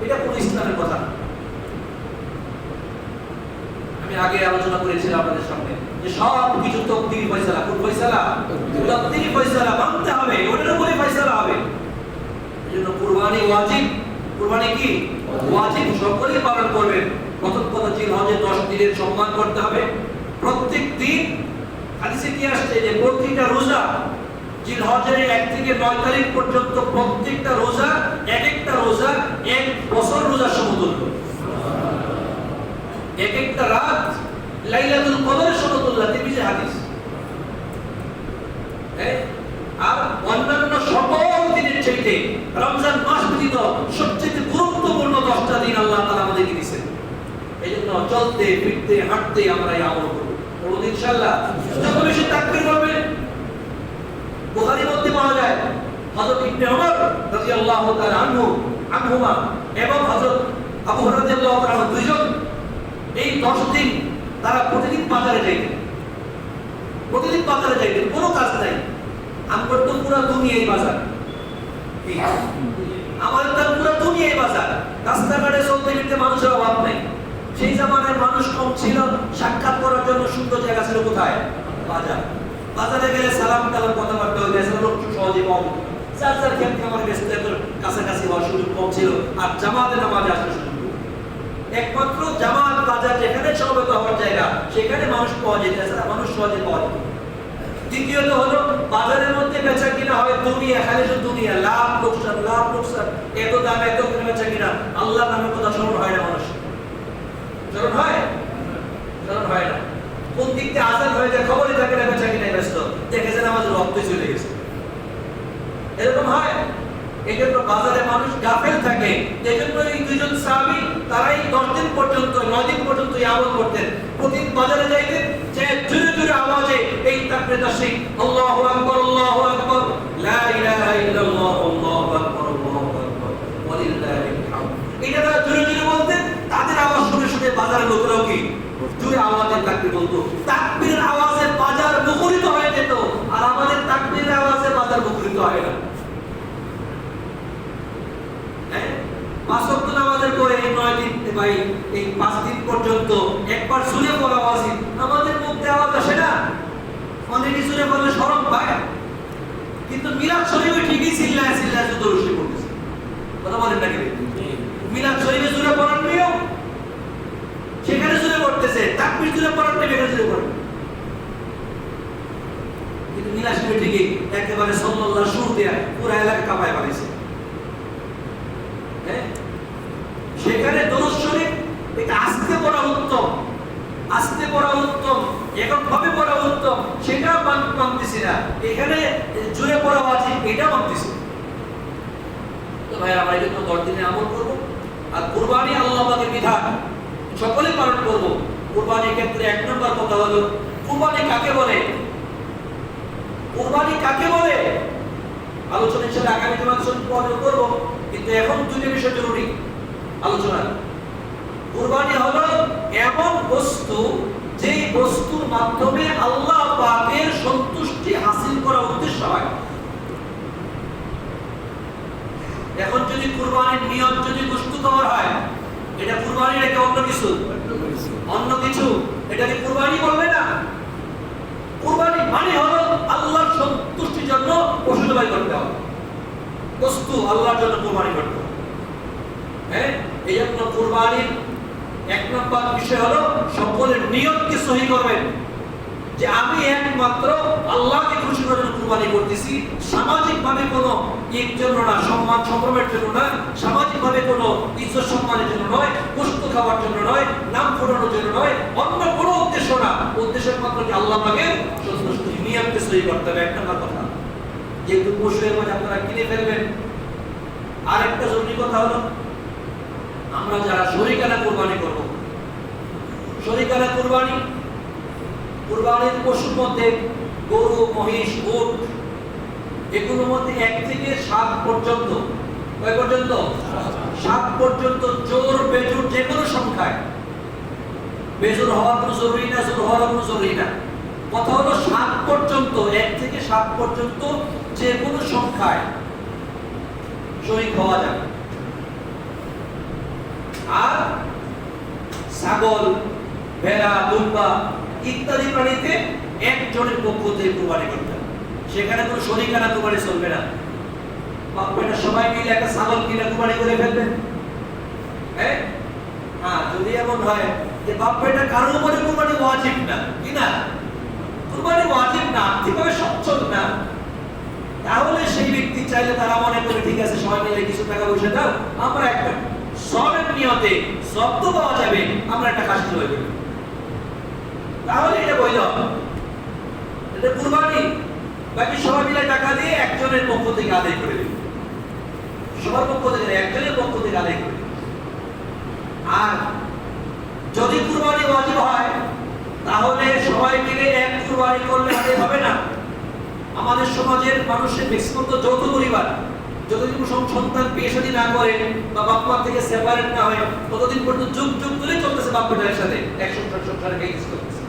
এটা কোন ইসলামের কথা? আমি আগে আলোচনা করেছিলাম আপনাদের সামনে যে সব কিছু তকদির ফয়সালা। কোন ফয়সালা? তকদির ফয়সালা মানতে হবে, ওটার উপরে ফয়সালা হবে। এজন্য কুরবানি ওয়াজিব। কুরবানি কি ওয়াজিব, সকলেই পালন করবেন। প্রথম কথা জিলহজের 10 দিনের সম্মান করতে হবে। প্রত্যেক দিন হাদিসে কি আসছে যে প্রতিটা রোজা জিলহজের 1 থেকে 9 তারিখ পর্যন্ত প্রত্যেকটা রোজা এক একটা রোজা 1 বছর রোজার সমতুল্য। এক একটা রাত লাইলাতুল কদরের সমতুল্য, তিরমিজি হাদিস। আর অন্যান্য সকল দিনের চাইতে রমজান মাস ব্যতীত সবচেয়ে গুরুত্বপূর্ণ 10টা দিন আল্লাহ তাআলা আমাদেরকে দিয়েছেন। এইজন্য চলতে ফিরতে হাঁটতে আমরা এই আমল করব। বলুন ইনশাআল্লাহ। যত বেশি তাকবীর করবেন। বুখারীর মধ্যে পাওয়া যায় হযরত ইবনে ওমর রাদিয়াল্লাহু তাআলা আনহুমা এবং হযরত আবু হুরায়রা রাদিয়াল্লাহু তাআলা দুইজন এই 10 দিন তারা প্রতিদিন বাজারে যাইতেন। প্রতিদিন বাজারে যাইতেন, কোনো কাজ নাই। আমার তো পুরো দুনিয়াই বাজার, আমাদের তো পুরো দুনিয়াই বাজার। রাস্তাঘাটে চলতে ফিরতে মানুষের অভাব নাই। সেই জামানায় মানুষ কম ছিল, সাক্ষাৎ করার জন্য সুন্দর জায়গা ছিল কোথায়? বাজার। বাজারে গেলে সালাম কালাম কথাবার্তা হয়ে গেছে, লোক সহজে পাওয়া যেত। যার যার ক্ষেত্রে আমার ব্যস্ত কাছাকাছি হওয়ার সুযোগ কম ছিল, আর জামাতে নামাজে আসার সুযোগ। একমাত্র জামাত বাজার যেখানে সমবেত হওয়ার জায়গা, সেখানে মানুষ পাওয়া যেত, এছাড়া মানুষ সহজে পাওয়া যেত। দ্বিতীয়ত হলো বাজারের মধ্যে বেচা কিনা হয় দুনিয়া, খালি শুধু দুনিয়া, লাভ লোকসান, লাভ লোকসান, এত দাম এত কিনে বেচা কিনা। আল্লাহর নামের কথা স্মরণ হয় না, মানুষ স্মরণ হয়? স্মরণ হয় না। কোন দিক থেকে আজাদ হয়ে যায় খবরই থাকে না, বেচা কিনায় ব্যস্ত, দেখেছেন আমাদের রক্ত চলে গেছে। এরকম হয়। এই জন্য বাজারে মানুষ গাফেল থাকে। এই জন্য এই দুইজন সাহাবী তারাই 10 দিন পর্যন্ত 9 দিন পর্যন্ত এই আমল করতেন। প্রতিদিন বাজারে যাইতেন, যে জোরে জোরে আওয়াজে এই তাকবীর তাশরিক, আল্লাহু আকবার, আল্লাহু আকবার, লা ইলাহা ইল্লাল্লাহ, আল্লাহু আকবার, আল্লাহু আকবার, ওয়ালিল্লাহিল হামদ। এটা তারা জোরে জোরে বলতেন। তাদের আওয়াজ শুনে শুনে বাজারের লোকেরাও কি জোরে আওয়াজে তাকবীর বলতো। তাকবীরের আওয়াজে বাজার মুখরিত হয়ে যেত, আর আমাদের তাকবীরের আওয়াজে বাজার মুখরিত হয় না। 5 ওয়াক্ত নামাজের পরে এই 9 দিন ভাই, এই 5 দিন পর্যন্ত একবার সুরে পড়া ওয়াজিব। আমাদের মধ্যে আওয়াজ আসে না, অনেকে সুরে পড়লে শরম পায়, কিন্তু মিলাদ শরীফে ঠিকই চিল্লায় চিল্লায় দরুদ শরীফ পড়তেছে। কথা বলেন নাকি? মিলাদ শরীফে সুরে পড়ার নিয়ম, সেখানে সুরে পড়তেছে। তাকবীর সুরে পড়ার নিয়ম, এখানে সুরে পড়ে। কিন্তু মিলাদ শরীফে ঠিকই একেবারে সাল্লাল্লাহু সুর দেয়া পুরো এলাকা কাঁপায় ফেলেছে। সেখানে দরুদ শরীফ এটা আস্তে পড়া উত্তম, আস্তে পড়া উত্তম, এককভাবে পড়া উত্তম, সেটা মানতেছি না। এখানে জোরে পড়া ওয়াজিব, এটা মানতেছি। তো ভাই আমরা এই জন্য 10 দিনে আমল করব। আর কুরবানি আল্লাহ পাকের বিধান, সকলে পালন করব। কুরবানির ক্ষেত্রে 1 নম্বর কথা হলো কুরবানি কাকে বলে? কুরবানি কাকে বলে আলোচনা হিসেবে আগামী জুমার পরে করব। কিন্তু এখন দুটো বিষয় জরুরি আলোচনা। কুরবানি হলো এমন বস্তু যে বস্তুর মাধ্যমে আল্লাহ পাকের সন্তুষ্টি হাসিল করার উদ্দেশ্য হয়। এখন যদি কুরবানির নিয়ত যদি বস্তু খাওয়ার হয়, এটা কুরবানি নাকি অন্য কিছু? অন্য কিছু। এটাকে কুরবানি বলবে না। কুরবানি মানে হলো আল্লাহর সন্তুষ্টির জন্য পশু জবাই করতে হবে, বস্তু আল্লাহর জন্য কুরবানি করতে হবে। হ্যাঁ, এই জন্য কুরবানির এক নম্বর বিষয় হলো সকলের নিয়তকে সহি করবেন যে আমি একমাত্র আল্লাহকে খুশি করার জন্য কুরবানি করতেছি। সামাজিক ভাবে কোনো ঈদ জন্য না, সম্মান সম্ভ্রমের জন্য না, সামাজিক ভাবে কোনো ইজ্জত সম্মানের জন্য নয়, গোশত খাওয়ার জন্য নয়, নাম ফোটানোর জন্য নয়, অন্য কোনো উদ্দেশ্য না। উদ্দেশ্য মাত্র কি আল্লাহ পাকে সন্তুষ্ট। নিয়তকে সহি করতে হবে, এক নম্বর কথা। যেহেতু পশুর মাঝে আপনারা কিনে ফেলবেন। আর একটা জরুরি কথা হলো আমরা যারা শরীকানা কুরবানি করব, শরীকানা কুরবানি, কুরবানির পশুর মধ্যে গরু, মহিষ, উট, এগুলোর মধ্যে 1 থেকে 7 পর্যন্ত, কয় পর্যন্ত? 7 পর্যন্ত জোর বেজোর যে কোনো সংখ্যায়, বেজোর হওয়ার কোনো জরুরি না, জোর হওয়ার কোনো জরুরি না। কথা হলো 7 পর্যন্ত, 1 থেকে 7 পর্যন্ত যে কোনো সংখ্যায় শরীক হওয়া যাবে। আর ছাগল, ভেড়া, দুম্বা ইত্যাদি প্রাণীতে একজনের পক্ষ থেকে কুরবানি করতে হবে। সেখানে কোনো শরীকানা কুরবানি চলবে না। বাপ্পাটা সবাই মিলে একটা ছাগল কিনে কুরবানি করে ফেলবেন। হ্যাঁ, যদি এমন হয় যে বাপ্পাটা কারোর উপরে কুরবানি ওয়াজিব না, কি না? কুরবানি ওয়াজিব না, আর্থিকভাবে সচ্ছল না, তাহলে সেই ব্যক্তি চাইলে তারা মনে করে ঠিক আছে সবাই মিলে কিছু টাকা পয়সা দাও, আমরা একটা সবের নিয়তে শব্দ পাওয়া যাবে, আমরা একটা কাজ করে দেব, তাহলে এটা বৈধ হবে। এটা কুরবানি। বাকি সবাই মিলে টাকা দিয়ে একজনের পক্ষ থেকে আদায় করে দেবে, সবার পক্ষ থেকে, একজনের পক্ষ থেকে আদায় করে দেবে। আর যদি কুরবানি ওয়াজিব হয় তাহলে সবাই মিলে এক কুরবানি করলে হবে না। আমাদের সমাজের মানুষের ম্যাক্সিমাম তো যৌথ পরিবার। যতদিন সন্তান বিয়ে শাদী না করে বা বাপ মা থেকে সেপারেট না হয় ততদিন পর্যন্ত যুগ যুগ ধরে চলতেছে বাপ মায়ের সাথে এক সংসারে কাজ করতেছে।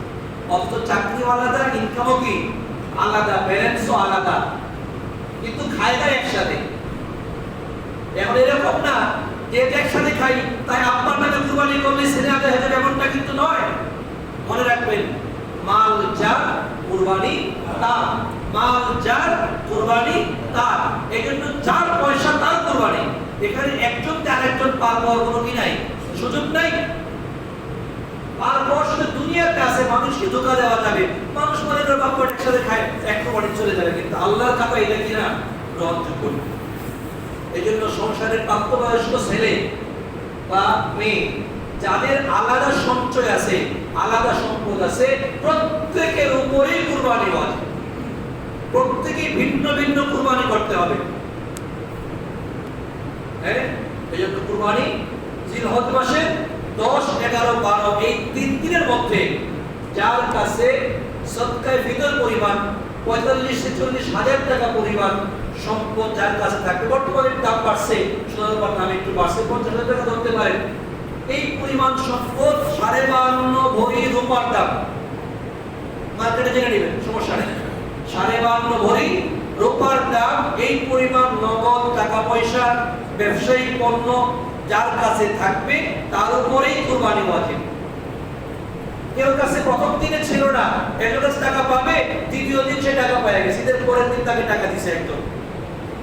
অথচ চাকরিও আলাদা, ইনকামও কি আলাদা, প্যারেন্টসও আলাদা, কিন্তু খায়টা একসাথে। এখন এরকম না যে একসাথে খাই তাই আব্বার নামে কুরবানি করলে ছেলে আদায় হয়ে যাবে, এমনটা কিন্তু নয়। মনে রাখবেন, মাল যার কুরবানি তার, মাল যার কুরবানি তার। এই জন্য যার পয়সা তার কুরবানি। এখানে একজন আরেকজন পার পাওয়ার কোনো কি নাই, সুযোগ নাই। পার পাওয়ার শুধু দুনিয়ার কাছে মানুষকে ধোকা দেওয়া যাবে। মানুষ মনে করে বাপ একসাথে খায়, এক কুরবানি চলে যাবে, কিন্তু আল্লাহর কাছে এটা কিনা গ্রহণযোগ্য। এই জন্য সংসারের প্রাপ্তবয়স্ক ছেলে বা মেয়ে যাদের আলাদা সঞ্চয় আছে, আলাদা সম্পদ আছে, প্রত্যেকের উপরেই কুরবানি ওয়াজিব। প্রত্যেকেই ভিন্ন ভিন্ন কুরবানি করতে হবে। হ্যাঁ, এই জন্য কুরবানি জিলহজ মাসের 10, 11, 12 এই 3 দিনের মধ্যে যার কাছে সদকায়ে ফিতর পরিমাণ 45-40 হাজার টাকা পরিমাণ সম্পদ যার কাছে থাকবে, বর্তমানে দাম বাড়ছে, সোনার দাম একটু বাড়ছে, 50,000 টাকা ধরতে পারেন। এই পরিমাণ সম্পদ 52.5 ভরি রূপার দাম, মার্কেটে জেনে নেবেন, সমস্যা নেই। 52.5 ভরি রূপার দাম, এই পরিমাণ নগদ টাকা পয়সা ব্যবসায়িক পণ্য যার কাছে থাকবে তার উপরেই কুরবানি ওয়াজিব। কেউ কাছে প্রথম দিনে ছিল না, এর কাছে টাকা পাবে, দ্বিতীয় দিন সে টাকা পেয়ে গেছে, ঈদের পরের দিন তাকে টাকা দিছে একজন,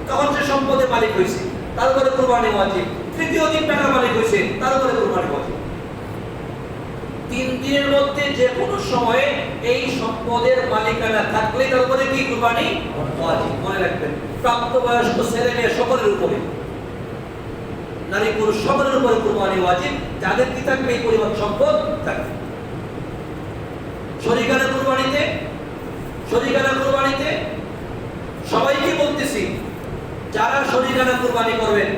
তখন সে সম্পদের মালিক হয়েছে, তার উপরে কুরবানি ওয়াজিব। তৃতীয় দিন টাকা মালিক হয়েছে, তার উপরে কুরবানি ওয়াজিব। 3 দিনের মধ্যে যে কোনো সময়ে এই সম্পদের মালিকানা থাকলে তার উপরে কি কুরবানি ওয়াজিব। মনে রাখবেন, প্রাপ্তবয়স্ক ছেলে মেয়ে সকলের উপরে, নারী পুরুষ সকলের উপরে কুরবানি ওয়াজিব, যাদের কি থাকবে এই পরিমাণ সম্পদ থাকবে। শরীকানা কুরবানিতে সবাইকে বলতেছি, যারা শরীকানা কুরবানি করবেন,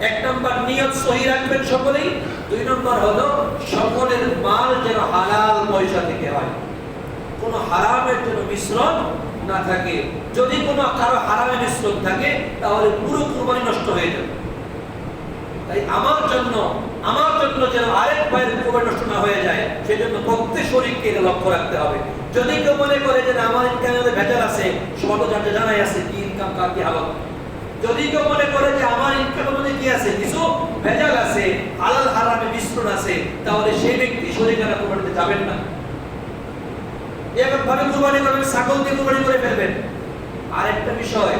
1 নম্বর নিয়ত সহি রাখবেন সকলেই। 2 নম্বর হলো সকলের মাল যেন হালাল পয়সা থেকে হয়, কোনো হারামের যেন মিশ্রণ না থাকে। যদি কোনো কারো হারামের মিশ্রণ থাকে তাহলে পুরো কুরবানি নষ্ট হয়ে যাবে। তাই আমার জন্য যেন আরেক ভাইয়ের কুরবানি নষ্ট না হয়ে যায়, সেজন্য প্রত্যেক শরীরকে এটা লক্ষ্য রাখতে হবে। যদি কেউ মনে করে যে আমার ইনকামে ভেজাল আছে, সমাজ জানাই আছে কি ইনকাম কার কি হালত। যদি কেউ মনে করে যে আমার ইনকামের মধ্যে কি আছে, কিছু ভেজাল আছে, হালাল হারামে মিশ্রণ আছে, তাহলে সেই ব্যক্তি শরীরকানা কুরবানিতে যাবেন না। এরকম ভাবে কুরবানি করবেন, ছাগল দিয়ে কুরবানি করে ফেলবেন। আরেকটা বিষয়,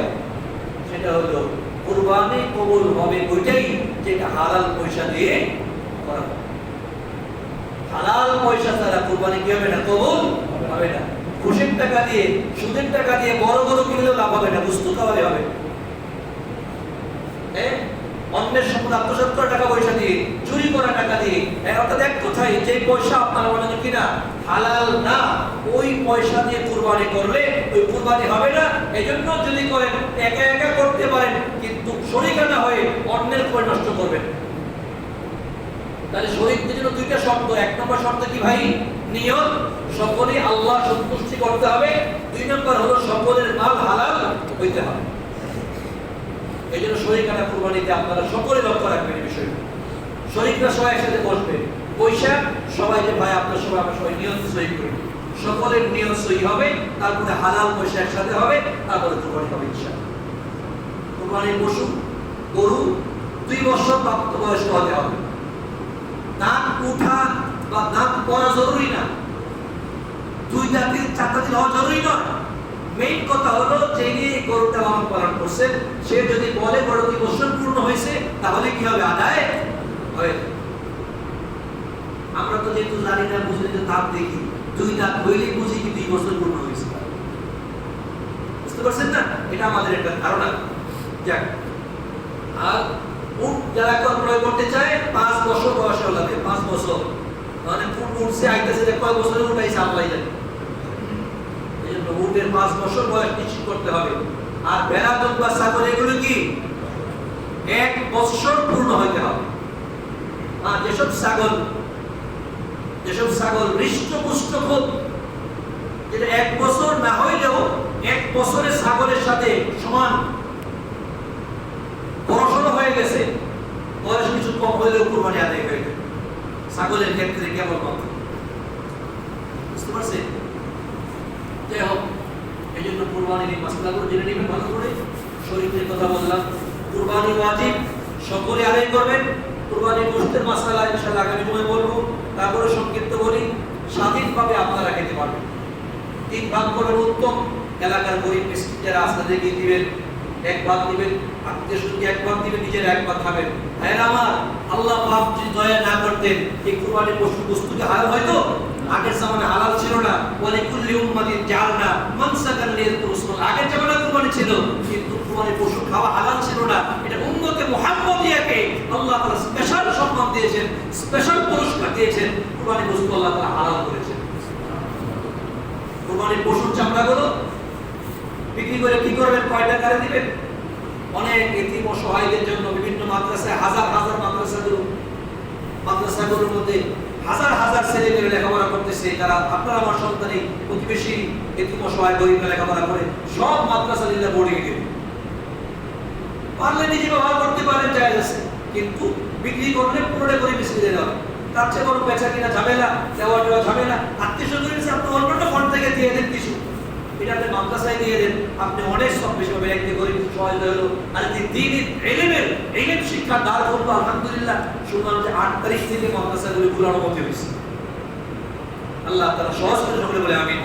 সেটা হলো কুরবানি কবুল হবে ওইটাই যেটা হালাল পয়সা দিয়ে করা হবে। হালাল পয়সা ছাড়া কুরবানি কি হবে না, কবুল হবে না। ঘুষের টাকা দিয়ে, সুদের টাকা দিয়ে বড় বড় কিনলেও লাভ হবে না, বস্তু খাওয়ালে হবে। অন্যের সম্পদ আত্মসাৎ করা টাকা পয়সা দিয়ে, চুরি করা টাকা দিয়ে, অর্থাৎ এক কথায় যে পয়সা আপনারা বলেন কিনা হালাল না, ওই পয়সা দিয়ে কুরবানি করলে ওই কুরবানি হবে না। এজন্য যদি করেন একা একা করতে পারেন, কিন্তু শরীকানা হয়ে অন্যের উপর নষ্ট করবেন। তাহলে শরীকদের জন্য দুইটা শর্ত। এক নম্বর শর্ত কি ভাই, নিয়ত, সকলে আল্লাহ সন্তুষ্টি করতে হবে। দুই নম্বর হলো সকলের মাল হালাল হইতে হবে। এই জন্য শরীকানা কুরবানিতে আপনারা সকলে লক্ষ্য রাখবেন এই বিষয়টা। শরীকরা সবাই একসাথে বসবে, পয়সা সবাই যে ভাই আপনার সবাই আমরা সবাই নিয়ত সহি করি, সকলের নিয়ত সহি হবে, তারপরে হালাল পয়সা একসাথে হবে, তারপরে কুরবানি হবে ইনশাআল্লাহ। কুরবানির পশু গরু 2 বছর প্রাপ্তবয়স্ক হতে হবে। দাঁত উঠা বা দাঁত পড়া জরুরি না, 2 দাঁতের 4 দাঁতের হওয়া জরুরি নয়। মেইন কথা হলো যিনি গরুটা লালন পালন করছেন, সে যদি বলে বড় 2 বছর পূর্ণ হয়েছে, তাহলে কি হবে, আদায় হয়ে যাবে। আমরা তো যেহেতু জানি না, বুঝলি যে দাঁত দেখি, 2 দাঁত হইলেই বুঝি কি 2 বছর পূর্ণ হয়েছে। বুঝতে পারছেন না, এটা আমাদের একটা ধারণা। যাক, আর উট যারা ক্রয় করতে চায় 5 বছর বয়স লাগে, 5 বছর মানে উঠছে আইতেছে, যে কয় বছরে উঠাইছে আল্লাহ জানে। এই জন্য উটের 5 বছর বয়স নিশ্চিত করতে হবে। আর ভেড়া বা ছাগল এগুলো কি 1 বছর পূর্ণ হইতে হবে। আর যেসব ছাগল হৃষ্টপুষ্ট খুব, যেটা 1 বছর না হইলেও 1 বছরের ছাগলের সাথে সমান বড়সড় হয়ে গেছে, বয়স কিছু কম হইলেও কুরবানি আদায় হয়ে যাবে ছাগলের ক্ষেত্রে কেবল মাত্র। বুঝতে পারছেন? যাই হোক, এই জন্য কুরবানির এই মাসলাগুলো জেনে নেবেন ভালো করে। শরীরের কথা বললাম, কুরবানি ওয়াজিব, সকলে আদায় করবেন। কুরবানির গোশতের মাসলা ইনশাআল্লাহ আগামী জুমায় বলবো। তারপরে সংক্ষিপ্ত বলি, স্বাধীনভাবে আপনারা খেতে পারবেন। 3 ভাগ করে উত্তম, এলাকার গরিব মিসকিন যারা আছে তাদেরকে দিবেন, 1 ভাগ দিবেন, আত্মীয়স্বজনকে 1 ভাগ দিবেন, নিজের 1 ভাগ খাবেন। ভাইরা আমার, আল্লাহ পাক যদি দয়া না করতেন, এই কুরবানির পশু বস্তুকে হালাল হয়তো? আগের জামানে হালাল ছিল না। ওয়ালি কুল্লি উম্মাতিন জাআলনা মানসাকান লিয়াযকুরুসমাল, আগের জামানে কুরবানি ছিল, কিন্তু কুরবানির পশু খাওয়া হালাল ছিল না। এটা উম্মতে মুহাম্মাদিয়াকে আল্লাহ তাআলা স্পেশাল সম্মান দিয়েছেন, স্পেশাল পুরস্কার দিয়েছেন। কুরবানির বস্তু আল্লাহ তাআলা হালাল করেছেন। কুরবানির পশুর চামড়াগুলো বিক্রি করে কি করবেন, কয় টাকায় দিবেন? অনেক এতিম অসহায়দের জন্য বিভিন্ন মাদ্রাসায়, হাজার হাজার মাদ্রাসাগুলোর মধ্যে হাজার হাজার ছেলেমেয়েরা লেখাপড়া করতেছে, যারা আপনার আমার সন্তানই প্রতিবেশী এতিম অসহায় গরিবরা লেখাপড়া করে, সব মাদ্রাসা লিল্লাহ বোর্ডে গেলে পারলে নিজে ব্যবহার করতে পারেন, জায়েজ আছে, কিন্তু বিক্রি করলে পুরোটা করে মিশিয়ে দেওয়া। তার চেয়ে বড় বেচা কিনা ঝামেলা, দেওয়া ঝামেলা। আত্মীয়স্বজন আপনি অন্য ফন্ড থেকে দিয়ে দেন কিছু, এটা আপনি মাদ্রাসায় দিয়ে দেন, আপনি অনেক সব বেশি পাবেন। একদিকে গরিব সহায়তা হলো, আর দ্বিতীয় এলিমের শিক্ষা দাঁড় করবো। আলহামদুলিল্লাহ, শুনলাম যে 8 তারিখ থেকে মাদ্রাসাগুলি খোলার অনুমতি হয়েছে। আল্লাহ তাআলা সহজ করে সকলে বলে আমিন।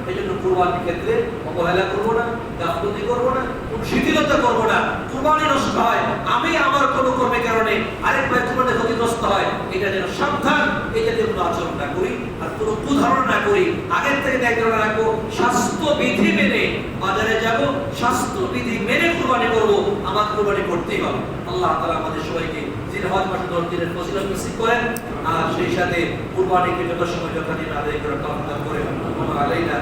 এই জন্য কুরবানির ক্ষেত্রে অবহেলা করবো না, গাফলতি করবো না, কোন শিথিলতা করবো না। কুরবানি নষ্ট হয়, আমি আমার কোনো কর্মের কারণে আরেক ভাই কুরবানি ক্ষতিগ্রস্ত হয়, এটা যেন সাবধান, এই জাতীয় কোনো আচরণ না করি, আর কোনো কুধারণা না করি। আগের থেকে দায়িত্বটা রাখবো, স্বাস্থ্যবিধি মেনে বাজারে যাব, স্বাস্থ্যবিধি মেনে কুরবানি করবো, আমার কুরবানি করতেই হবে। আল্লাহ তাআলা আমাদের সবাইকে জিলহজ মাসে 10 দিনের ফজিলত নসিব করেন, আর সেই সাথে কুরবানিকে যথাসময় যথাদিন আদায় করার তৌফিক দান করেন। আলাইনা